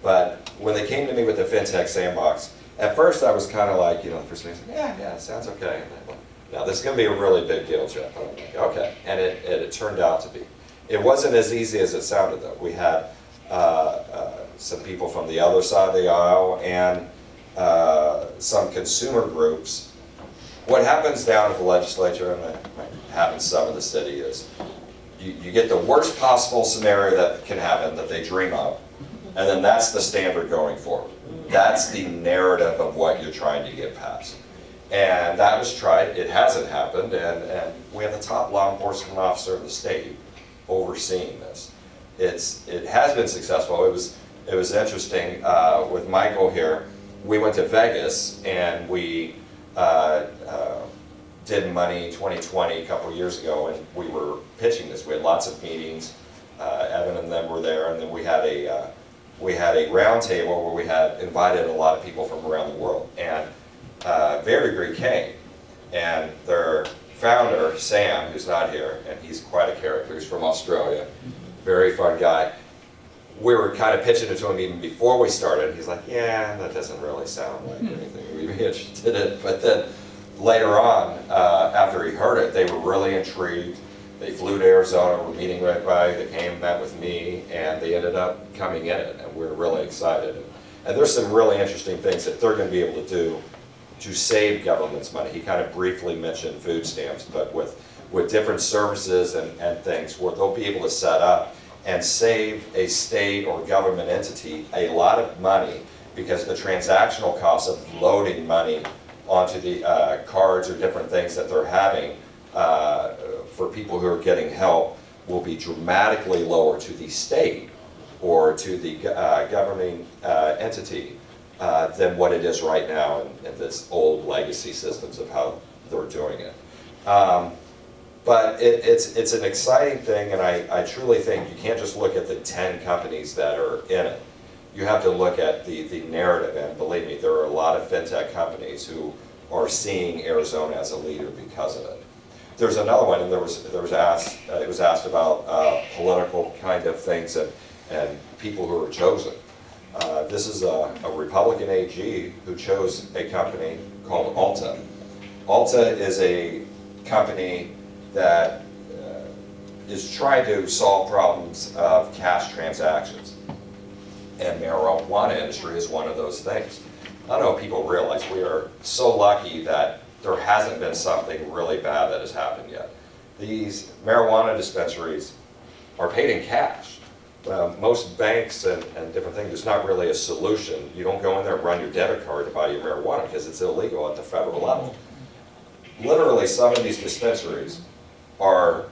But when they came to me with the FinTech Sandbox, at first I was kind of like, the person was like, yeah, sounds okay. And I'm like, now this is going to be a really big deal, Jeff. I'm like, okay, and it turned out to be. It wasn't as easy as it sounded, though. We had some people from the other side of the aisle and some consumer groups. What happens down at the legislature, and it happens some in the city, is you get the worst possible scenario that can happen that they dream up, and then that's the standard going forward. That's the narrative of what you're trying to get passed. And that was tried. It hasn't happened, and we have the top law enforcement officer in the state overseeing this. It has been successful. It was interesting with Michael here. We went to Vegas and we did Money 2020 a couple of years ago, and we were pitching this. We had lots of meetings. Evan and them were there, and then we had a round table where we had invited a lot of people from around the world. And Verdigris came, and their founder, Sam, who's not here, and he's quite a character, he's from Australia, very fun guy. We were kind of pitching it to him even before we started. He's like, yeah, that doesn't really sound like anything we'd be interested in. But then later on, after he heard it, they were really intrigued. They flew to Arizona, we're meeting right by, they came, met with me, and they ended up coming in it, and we're really excited. And there's some really interesting things that they're going to be able to do to save government's money. He kind of briefly mentioned food stamps, but with different services and things where they'll be able to set up and save a state or government entity a lot of money, because the transactional cost of loading money onto the cards or different things that they're having for people who are getting help will be dramatically lower to the state or to the governing entity than what it is right now in this old legacy systems of how they're doing it. But it's an exciting thing, and I truly think you can't just look at the 10 companies that are in it. You have to look at the narrative, and believe me, there are a lot of fintech companies who are seeing Arizona as a leader because of it. There's another one, and it was asked about political kind of things and people who are chosen. This is a Republican AG who chose a company called Alta. Alta is a company that is trying to solve problems of cash transactions. And marijuana industry is one of those things. I don't know if people realize we are so lucky that there hasn't been something really bad that has happened yet. These marijuana dispensaries are paid in cash. Most banks and different things, there's not really a solution. You don't go in there and run your debit card to buy your marijuana because it's illegal at the federal level. Literally, some of these dispensaries whoever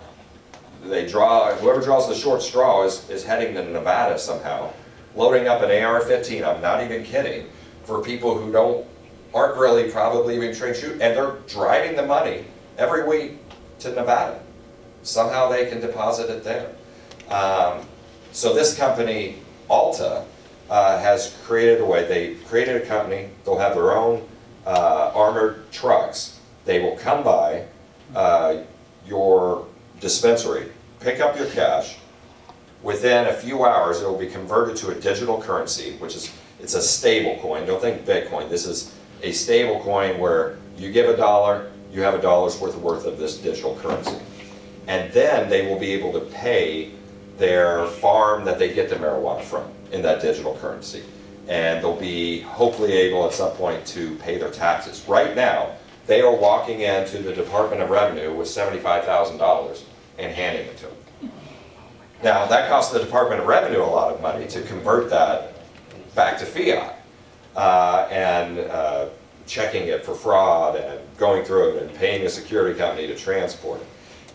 draws the short straw is heading to Nevada somehow, loading up an AR-15, I'm not even kidding, for people who aren't really probably even trained to shoot, and they're driving the money every week to Nevada. Somehow they can deposit it there. So this company, Alta, has created a way. They created a company. They'll have their own armored trucks. They will come by your dispensary, pick up your cash. Within a few hours, it will be converted to a digital currency, it's a stable coin. Don't think Bitcoin. This is a stable coin where you give $1, you have $1's worth of this digital currency. And then they will be able to pay their farm that they get the marijuana from in that digital currency. And they'll be hopefully able at some point to pay their taxes. Right now, they are walking into the Department of Revenue with $75,000 and handing it to them. Now, that costs the Department of Revenue a lot of money to convert that back to fiat and checking it for fraud and going through it and paying a security company to transport it.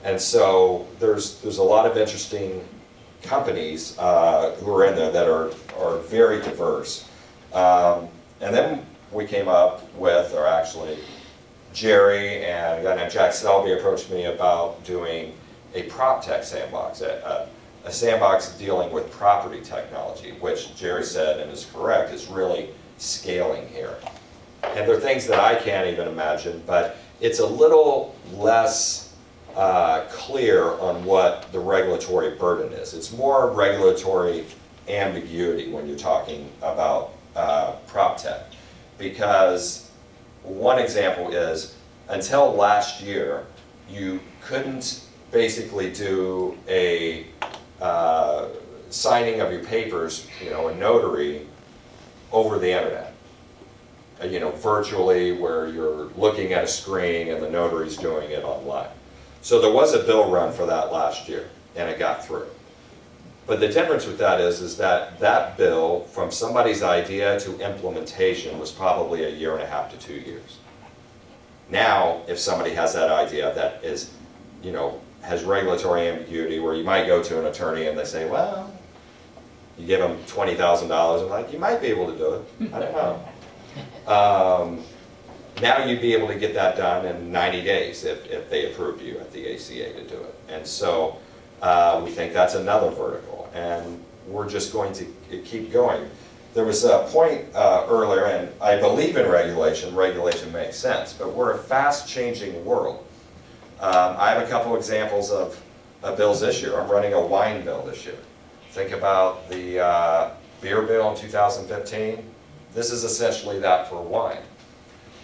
And so there's a lot of interesting companies who are in there that are very diverse. And then we came up with, or actually Jerry and a guy named Jack Selby approached me about doing a prop tech sandbox, a sandbox dealing with property technology, which Jerry said, and is correct, is really scaling here. And there are things that I can't even imagine, but it's a little less clear on what the regulatory burden is. It's more regulatory ambiguity when you're talking about prop tech. Because one example is, until last year, you couldn't basically do a signing of your papers, you know, a notary over the internet. You know, virtually, where you're looking at a screen and the notary's doing it online. So there was a bill run for that last year, and it got through. But the difference with that is that that bill, from somebody's idea to implementation, was probably 1.5 to 2 years. Now, if somebody has that idea that is, you know, has regulatory ambiguity, where you might go to an attorney and they say, well, you give them $20,000, and like, you might be able to do it, I don't know. Now you'd be able to get that done in 90 days if they approved you at the ACA to do it. And so we think that's another vertical, and we're just going to keep going. There was a point earlier, and I believe in regulation. Regulation makes sense, but we're a fast-changing world. I have a couple examples of bills this year. I'm running a wine bill this year. Think about the beer bill in 2015. This is essentially that for wine.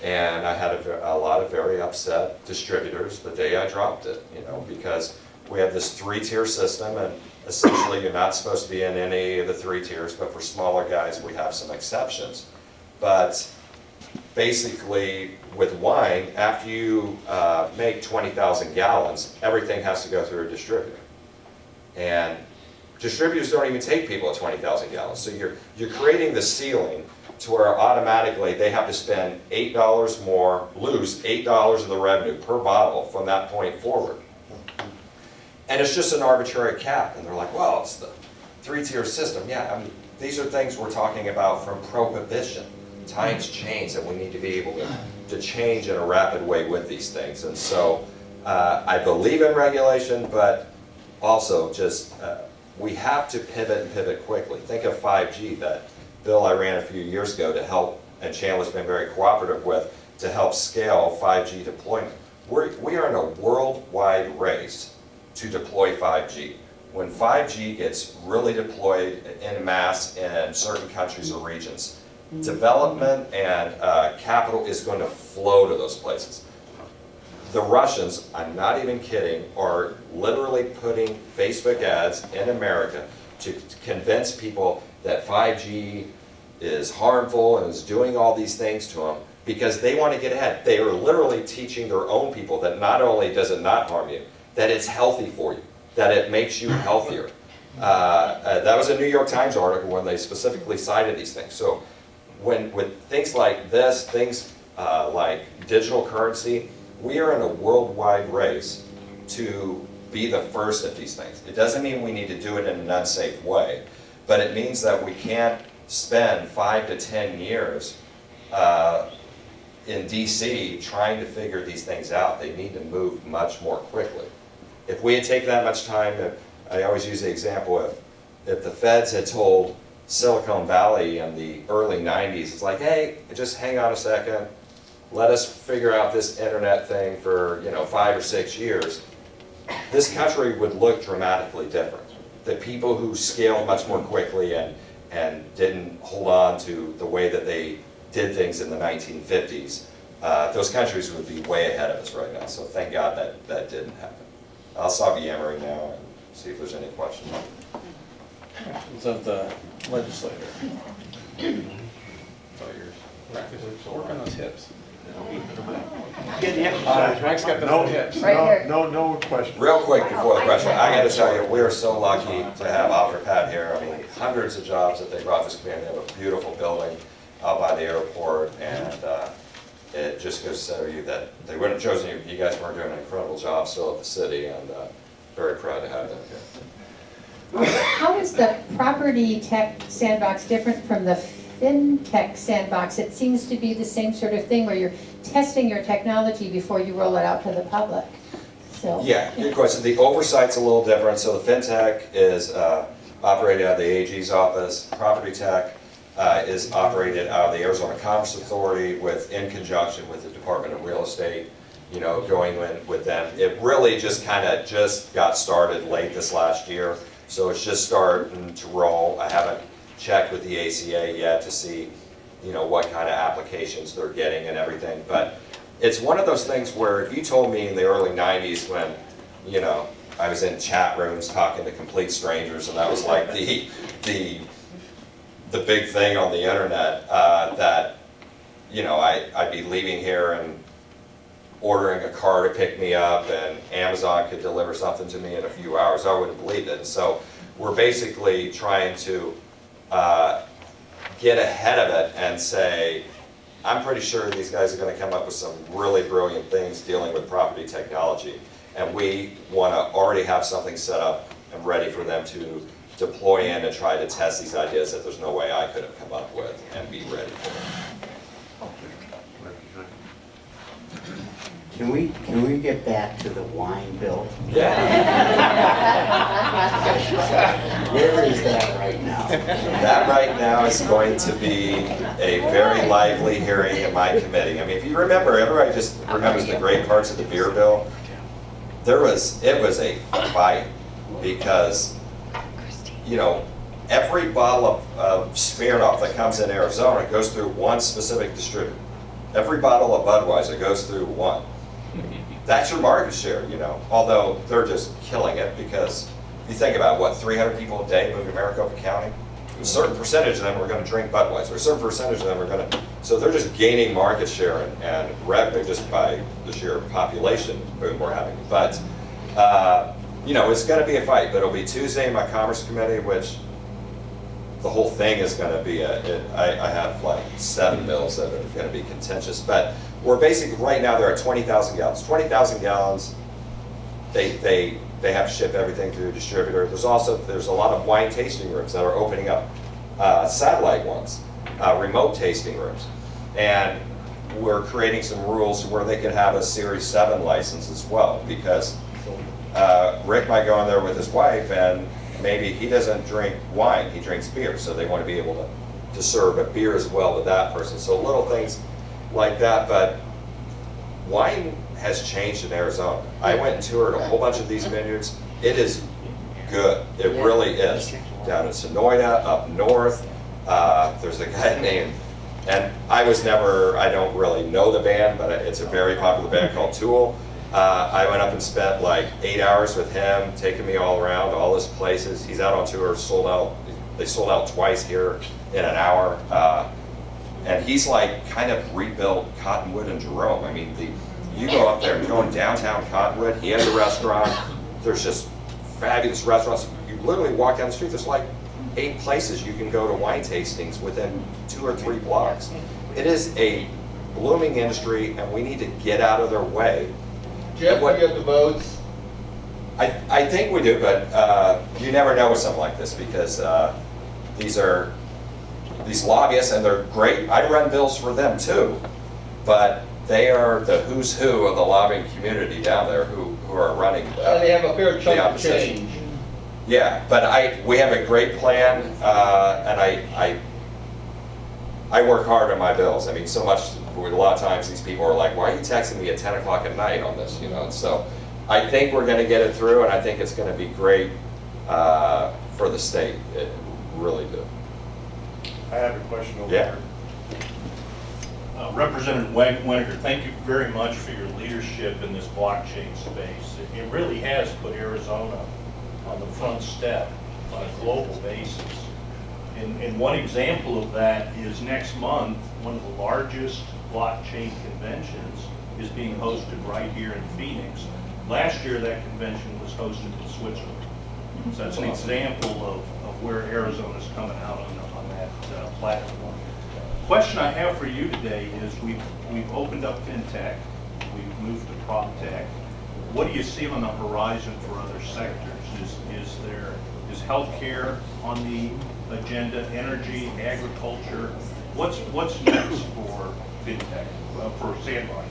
And I had a lot of very upset distributors the day I dropped it, you know, because we have this 3-tier system, and essentially you're not supposed to be in any of the 3 tiers, but for smaller guys we have some exceptions. But basically with wine, after you make 20,000 gallons, everything has to go through a distributor. And distributors don't even take people at 20,000 gallons. So you're creating the ceiling to where automatically they have to spend $8 more, lose $8 of the revenue per bottle from that point forward. And it's just an arbitrary cap. And they're like, well, it's the 3-tier system. Yeah, I mean, these are things we're talking about from prohibition. Times change, and we need to be able to change in a rapid way with these things. And so I believe in regulation, but also just we have to pivot and pivot quickly. Think of 5G, that bill I ran a few years ago to help, and Chandler's been very cooperative with, to help scale 5G deployment. We are in a worldwide race to deploy 5G. When 5G gets really deployed en masse in certain countries or regions, development and capital is going to flow to those places. The Russians, I'm not even kidding, are literally putting Facebook ads in America to convince people that 5G is harmful and is doing all these things to them because they want to get ahead. They are literally teaching their own people that not only does it not harm you, that it's healthy for you, that it makes you healthier. That was a New York Times article when they specifically cited these things. So with things like this, things like digital currency, we are in a worldwide race to be the first at these things. It doesn't mean we need to do it in an unsafe way, but it means that we can't spend 5 to 10 years in DC trying to figure these things out. They need to move much more quickly. If we had taken that much time, I always use the example, if the feds had told Silicon Valley in the early 90s, it's like, hey, just hang on a second, let us figure out this internet thing for 5 or 6 years, this country would look dramatically different. The people who scaled much more quickly and didn't hold on to the way that they did things in the 1950s, those countries would be way ahead of us right now. So thank God that didn't happen. I'll stop yammering now and see if there's any questions. Questions of the legislator? Work on those hips. Mike's got those hips. Right here. No question. Real quick before the question, I got to tell you, we are so lucky to have OfferPad here. I mean, hundreds of jobs that they brought this community. They have a beautiful building out by the airport, and it just goes to tell you that they wouldn't have chosen you. You guys weren't doing an incredible job still at the city, and very proud to have them here. How is the property tech sandbox different from the FinTech sandbox? It seems to be the same sort of thing where you're testing your technology before you roll it out to the public. So Yeah, good question. The oversight's a little different. So the FinTech is operated out of the AG's office. Property tech is operated out of the Arizona Commerce Authority in conjunction with the Department of Real Estate, going in with them. It really just got started late this last year. So it's just starting to roll. I haven't checked with the ACA yet to see, what kind of applications they're getting and everything. But it's one of those things where if you told me in the early 90s when, I was in chat rooms talking to complete strangers, and that was like the big thing on the internet, that, you know, I'd be leaving here and ordering a car to pick me up, and Amazon could deliver something to me in a few hours. I wouldn't believe it. And so we're basically trying to get ahead of it and say, I'm pretty sure these guys are going to come up with some really brilliant things dealing with property technology. And we want to already have something set up and ready for them to deploy in and try to test these ideas that there's no way I could have come up with and be ready for them. Can we get back to the wine bill? Yeah. Where is that right now? That right now is going to be a very lively hearing in my committee. I mean, if you remember, everybody just remembers the great parts of the beer bill. It was a fight because, you know, every bottle of Smirnoff that comes in Arizona goes through one specific distributor. Every bottle of Budweiser goes through one. That's your market share, you know, although they're just killing it because you think about what, 300 people a day move to Maricopa County? A certain percentage of them are going to drink Budweiser. A certain percentage of them are going to, so they're just gaining market share and revenue just by the sheer population boom we're having. But, you know, it's going to be a fight, but it'll be Tuesday in my Commerce Committee, which the whole thing is going to be I have like 7 bills that are going to be contentious, but we're basically, right now they're at 20,000 gallons. 20,000 gallons, they have to ship everything through a distributor. There's a lot of wine tasting rooms that are opening up, satellite ones, remote tasting rooms. And we're creating some rules where they can have a Series 7 license as well, because Rick might go in there with his wife and maybe he doesn't drink wine, he drinks beer, so they want to be able to serve a beer as well to that person. So little things like that, but wine has changed in Arizona. I went and toured a whole bunch of these vineyards. It is good, it really is. Down in Sonoyta, up north, there's a guy named, and I don't really know the band, but it's a very popular band called Tool. I went up and spent like 8 hours with him, taking me all around, all his places. He's out on tour, they sold out twice here in an hour. And he's like kind of rebuilt Cottonwood and Jerome. I mean, you go up there and go in downtown Cottonwood, he has a restaurant, there's just fabulous restaurants. You literally walk down the street, there's like 8 places you can go to wine tastings within 2 or 3 blocks. It is a blooming industry and we need to get out of their way. Jeff, do you have the votes? I think we do, but you never know with something like this because these lobbyists, and they're great. I run bills for them too, but they are the who's who of the lobbying community down there who are running They have a fair chunk of opposition. change. Yeah, but we have a great plan, and I work hard on my bills. I mean, so much, a lot of times these people are like, why are you texting me at 10 o'clock at night on this, you know? So I think we're going to get it through, and I think it's going to be great for the state. It really do. I have a question over Yeah. there. Representative Weniger, thank you very much for your leadership in this blockchain space. It really has put Arizona on the front step on a global basis. And one example of that is next month, one of the largest blockchain conventions is being hosted right here in Phoenix. Last year, that convention was hosted in Switzerland. So that's an example of where Arizona's coming out on that platform. Question I have for you today is we've opened up FinTech, we've moved to PropTech. What do you see on the horizon for other sectors? Is healthcare on the agenda, energy, agriculture? What's next for FinTech, for Sandbox?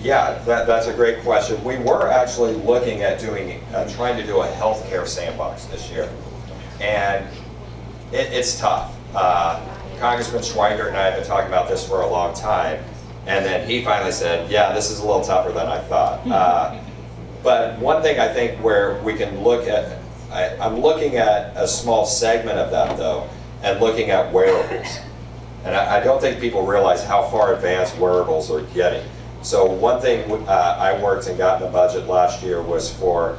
Yeah, that's a great question. We were actually looking at trying to do a healthcare sandbox this year, and it's tough. Congressman Schweigert and I have been talking about this for a long time, and then he finally said, yeah, this is a little tougher than I thought. But one thing I think where we can look at, I'm looking at a small segment of that though, and looking at wearables. And I don't think people realize how far advanced wearables are getting. So one thing I worked and got in the budget last year was for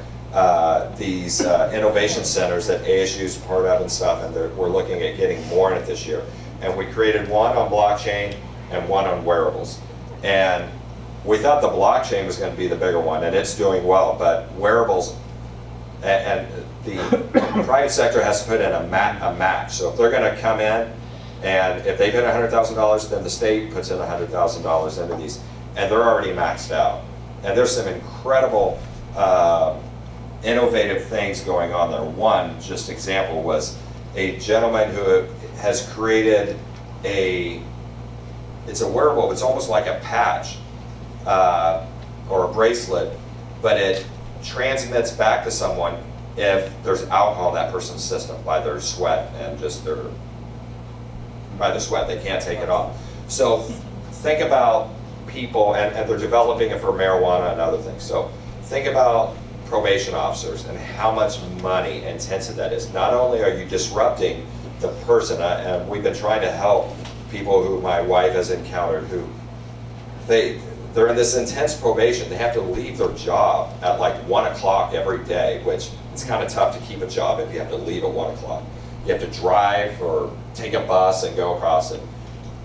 these innovation centers that ASU is part of and stuff, and we're looking at getting more in it this year. And we created one on blockchain and one on wearables. And we thought the blockchain was going to be the bigger one, and it's doing well, but wearables, and the private sector has to put in a match. So if they're going to come in, and if they've hit $100,000, then the state puts in $100,000 into these, and they're already maxed out. And there's some incredible innovative things going on there. One just example was a gentleman who has created it's a wearable, it's almost like a patch or a bracelet, but it transmits back to someone if there's alcohol in that person's system by their sweat and just by the sweat, they can't take it off. So think about people, and they're developing it for marijuana and other things. So think about probation officers and how much money intensive that is. Not only are you disrupting the person, and we've been trying to help people who my wife has encountered who they're in this intense probation. They have to leave their job at like 1 o'clock every day, which it's kind of tough to keep a job if you have to leave at 1 o'clock. You have to drive or take a bus and go across and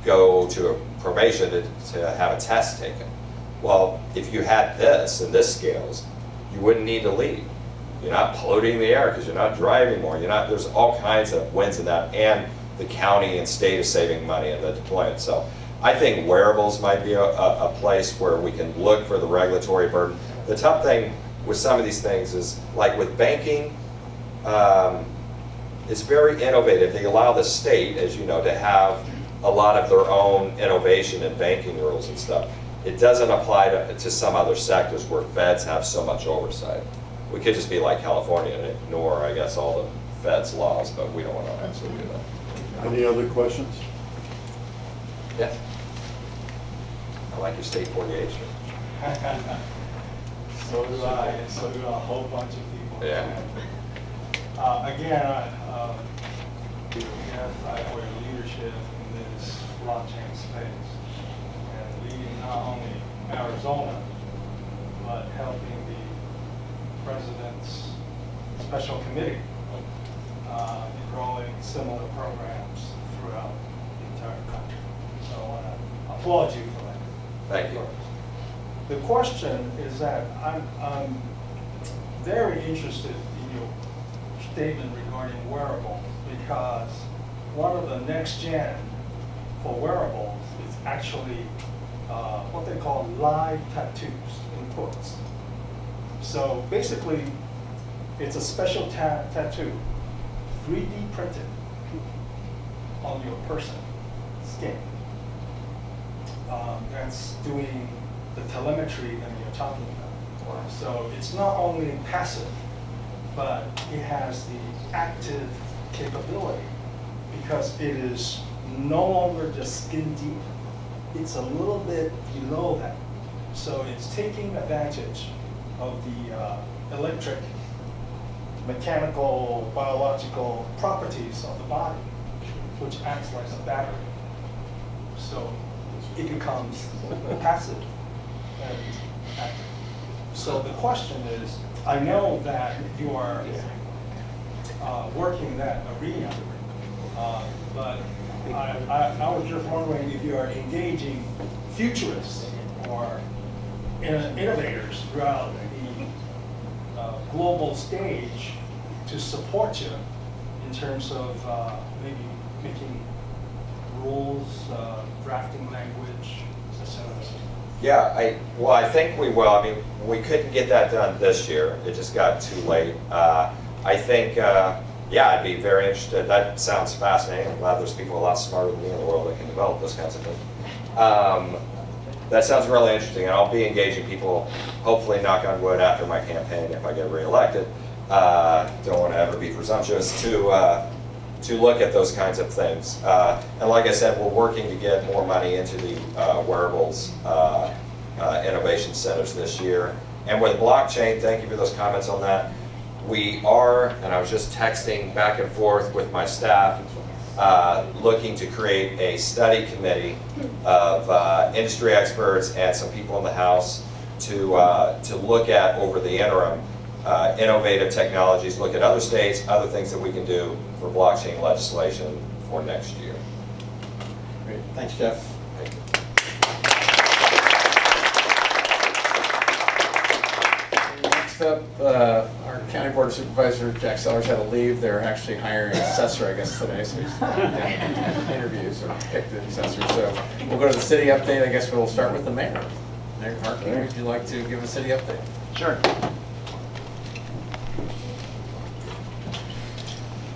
go to a probation to have a test taken. Well, if you had this and this scales, you wouldn't need to leave. You're not polluting the air because you're not driving more. There's all kinds of wins in that, and the county and state is saving money in the deployment. So I think wearables might be a place where we can look for the regulatory burden. The tough thing with some of these things is, like with banking, it's very innovative. They allow the state, as you know, to have a lot of their own innovation in banking rules and stuff. It doesn't apply to some other sectors where feds have so much oversight. We could just be like California and ignore, I guess, all the feds' laws, but we don't want to actually do that. Any other questions? Yeah. I like your state 48 shirt. So do I, and so do a whole bunch of people. Yeah. Again, I wear leadership in this blockchain space, and leading not only Arizona, but helping the president's special committee in growing similar programs throughout the entire country. So I want to applaud you for that. Thank you. The question is that I'm very interested in your statement regarding wearables, because one of the next gen for wearables is actually what they call live tattoos, in quotes. So basically, it's a special tattoo, 3D printed on your person, skin. That's doing the telemetry that you're talking about. Wow. So it's not only passive, but it has the active capability, because it is no longer just skin deep. It's a little bit below that. So it's taking advantage of the electric, mechanical, biological properties of the body, which acts like a battery. So it becomes passive and active. So the question is, I know that you are working in that arena, but I was just wondering if you are engaging futurists or innovators throughout the global stage to support you in terms of maybe making rules, drafting language, etc. Yeah, I think we will. I mean, we couldn't get that done this year. It just got too late. I think, yeah, I'd be very interested. That sounds fascinating. I'm glad there's people a lot smarter than me in the world that can develop those kinds of things. That sounds really interesting, and I'll be engaging people, hopefully, knock on wood, after my campaign if I get reelected. Don't want to ever be presumptuous to look at those kinds of things. And like I said, we're working to get more money into the wearables innovation centers this year. And with blockchain, thank you for those comments on that. We are, and I was just texting back and forth with my staff, looking to create a study committee of industry experts and some people in the House to look at, over the interim, innovative technologies, look at other states, other things that we can do for blockchain legislation for next year. Great, thanks, Jeff. Next up, our County Board of Supervisor, Jack Sellers, had to leave. They're actually hiring an assessor, I guess, today, so he's interviews or picked an assessor. So we'll go to the city update. I guess we'll start with the mayor. Mayor Markey, would you like to give a city update? Sure.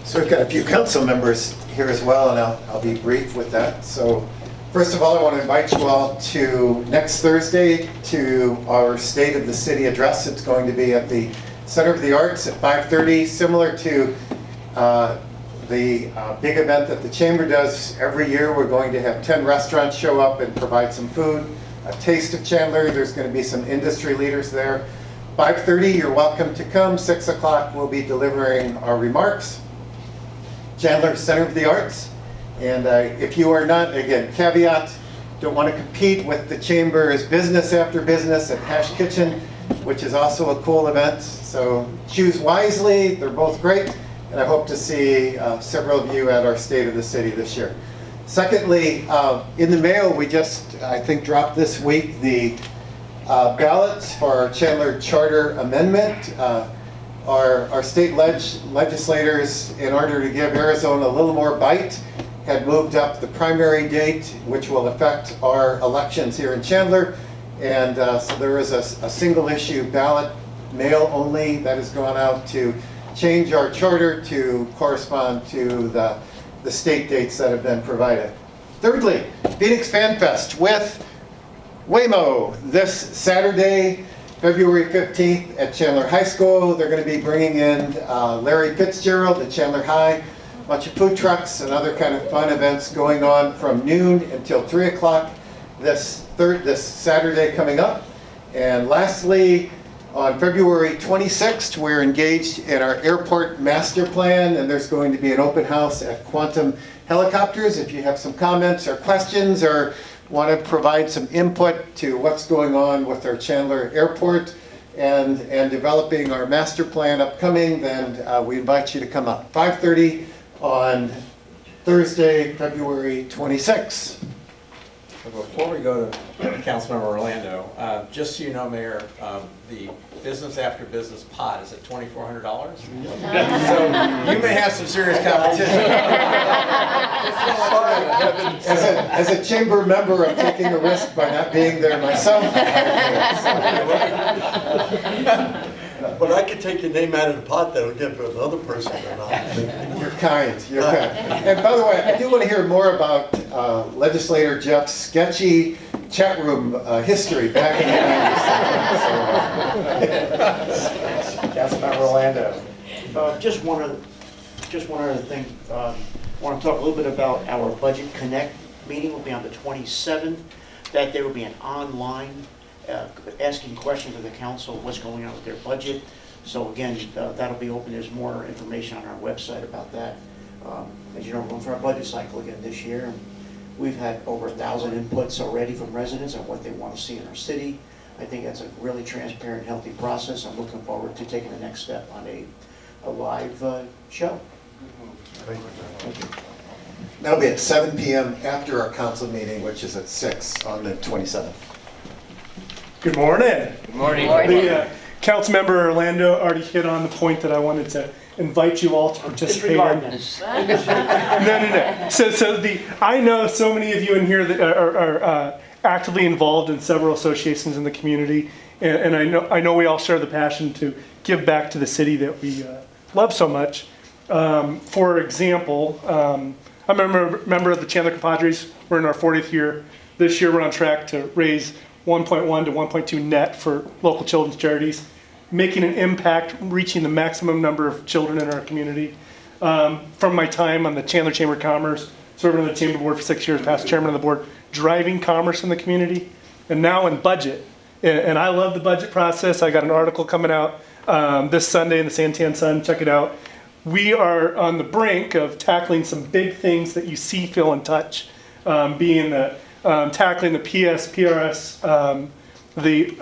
So we've got a few council members here as well, and I'll be brief with that. So first of all, I want to invite you all to next Thursday to our State of the City address. It's going to be at the Center of the Arts at 5:30, similar to the big event that the Chamber does every year. We're going to have 10 restaurants show up and provide some food, a taste of Chandler. There's going to be some industry leaders there. 5:30, you're welcome to come. 6 o'clock, we'll be delivering our remarks. Chandler Center of the Arts. And if you are not, again, caveat, don't want to compete with the Chamber's Business After Business at Hash Kitchen, which is also a cool event. So choose wisely. They're both great. And I hope to see several of you at our State of the City this year. Secondly, in the mail, we just, I think, dropped this week the ballots for our Chandler Charter Amendment. Our state legislators, in order to give Arizona a little more bite, had moved up the primary date, which will affect our elections here in Chandler. And so there is a single issue ballot, mail only, that has gone out to change our charter to correspond to the state dates that have been provided. Thirdly, Phoenix Fan Fest with Waymo this Saturday, February 15th at Chandler High School. They're going to be bringing in Larry Fitzgerald at Chandler High, a bunch of food trucks and other kind of fun events going on from noon until 3 o'clock this Saturday coming up. And lastly, on February 26th, we're engaged in our airport master plan, and there's going to be an open house at Quantum Helicopters. If you have some comments or questions or want to provide some input to what's going on with our Chandler Airport and developing our master plan upcoming, then we invite you to come up. 5:30 on Thursday, February 26th. So before we go to Councilmember Orlando, just so you know, Mayor, the Business After Business pot is at $2,400. So you may have some serious competition. As a chamber member, I'm taking a risk by not being there myself. But I could take your name out of the pot that'll get to another person or not. You're kind, you're kind. And by the way, I do want to hear more about Legislator Jeff's sketchy chat room history back in the 90s. Councilmember Orlando. Just one other thing. I want to talk a little bit about our Budget Connect meeting. Will be on the 27th. That there will be an online asking questions of the council, what's going on with their budget. So again, that'll be open. There's more information on our website about that. As you know, we're going through our budget cycle again this year. And we've had over 1,000 inputs already from residents on what they want to see in our city. I think that's a really transparent, healthy process. I'm looking forward to taking the next step on a live show. Thank you. That'll be at 7 p.m. after our council meeting, which is at 6 on the 27th. Good morning. Good morning. The council member Orlando already hit on the point that I wanted to invite you all to participate in. No. So I know so many of you in here that are actively involved in several associations in the community, and I know we all share the passion to give back to the city that we love so much. For example, I'm a member of the Chandler Compadres. We're in our 40th year. This year we're on track to raise 1.1 to 1.2 net for local children's charities, making an impact, reaching the maximum number of children in our community. From my time on the Chandler Chamber of Commerce, serving on the Chamber Board for 6 years, past chairman of the board, driving commerce in the community, and now in budget. And I love the budget process. I got an article coming out this Sunday in the Santan Sun. Check it out. we are on the brink of tackling some big things that you see, feel, and touch, being tackling the PRS, the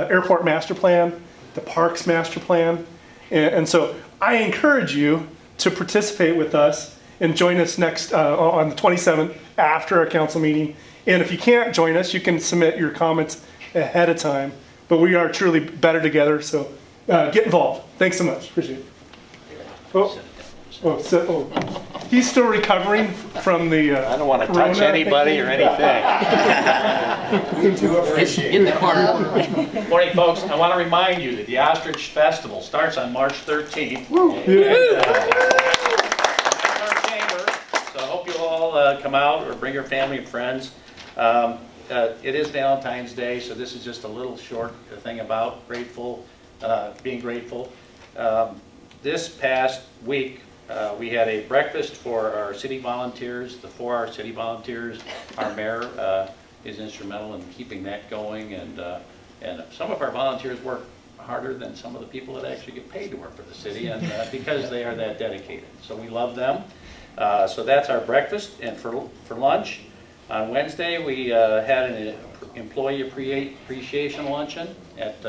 airport master plan, the parks master plan. And so I encourage you to participate with us and join us next on the 27th after our council meeting. And if you can't join us, you can submit your comments ahead of time. But we are truly better together, so get involved. Thanks so much. Appreciate it. He's still recovering from the. I don't want to touch anybody or anything. We do appreciate In the corner. Morning, folks. I want to remind you that the Ostrich Festival starts on March 13th. Our chamber, so I hope you all come out or bring your family and friends. It is Valentine's Day, so this is just a little short thing about being grateful. This past week, we had a breakfast for our city volunteers, the 4-hour city volunteers. Our mayor is instrumental in keeping that going, and some of our volunteers work harder than some of the people that actually get paid to work for the city, and because they are that dedicated. So we love them. So that's our breakfast, and for lunch, on Wednesday, we had an employee appreciation luncheon at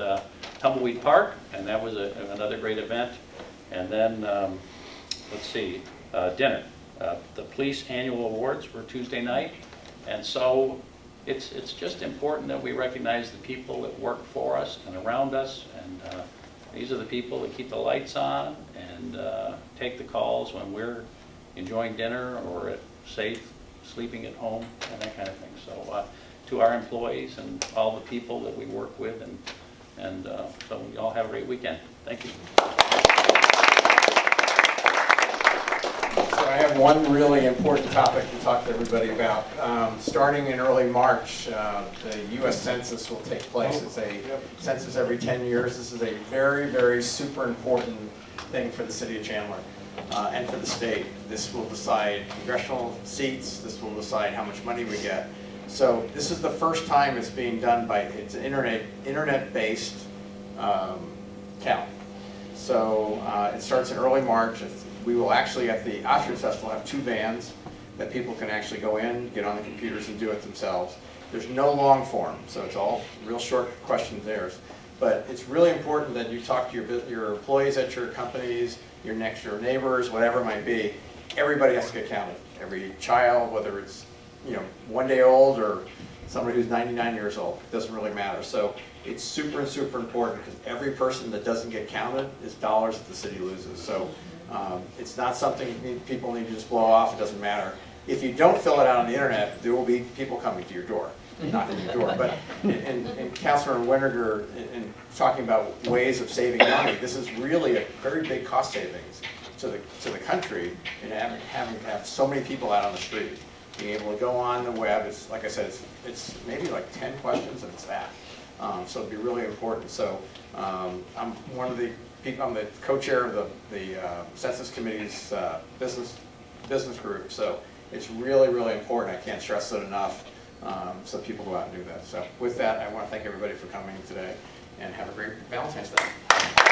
Tumbleweed Park, and that was another great event. And then, let's see, dinner. The police annual awards were Tuesday night, and so it's just important that we recognize the people that work for us and around us, and these are the people that keep the lights on and take the calls when we're enjoying dinner or safe sleeping at home and that kind of thing. So to our employees and all the people that we work with, and so you all have a great weekend. Thank you. So I have one really important topic to talk to everybody about. Starting in early March, the U.S. Census will take place. It's a census every 10 years. This is a very, very super important thing for the city of Chandler and for the state. This will decide congressional seats. This will decide how much money we get. So this is the first time it's being done it's an internet-based count. So it starts in early March. We will actually, at the Ostrich Festival, have 2 vans that people can actually go in, get on the computers and do it themselves. There's no long form, so it's all real short questions there. But it's really important that you talk to your employees at your companies, your next door neighbors, whatever it might be. Everybody has to get counted. Every child, whether it's 1 day old or somebody who's 99 years old, it doesn't really matter. So it's super, super important because every person that doesn't get counted is dollars that the city loses. So it's not something people need to just blow off. It doesn't matter. If you don't fill it out on the internet, there will be people coming to your door, knocking your door. But in Councilor Winterger, in talking about ways of saving money, this is really a very big cost savings to the country in having to have so many people out on the street. Being able to go on the web, it's like I said, it's maybe like 10 questions and it's that. So it'd be really important. So I'm one of the people, I'm the co-chair of the Census Committee's business group. So it's really, really important. I can't stress it enough. So people go out and do that. So with that, I want to thank everybody for coming today and have a great Valentine's Day.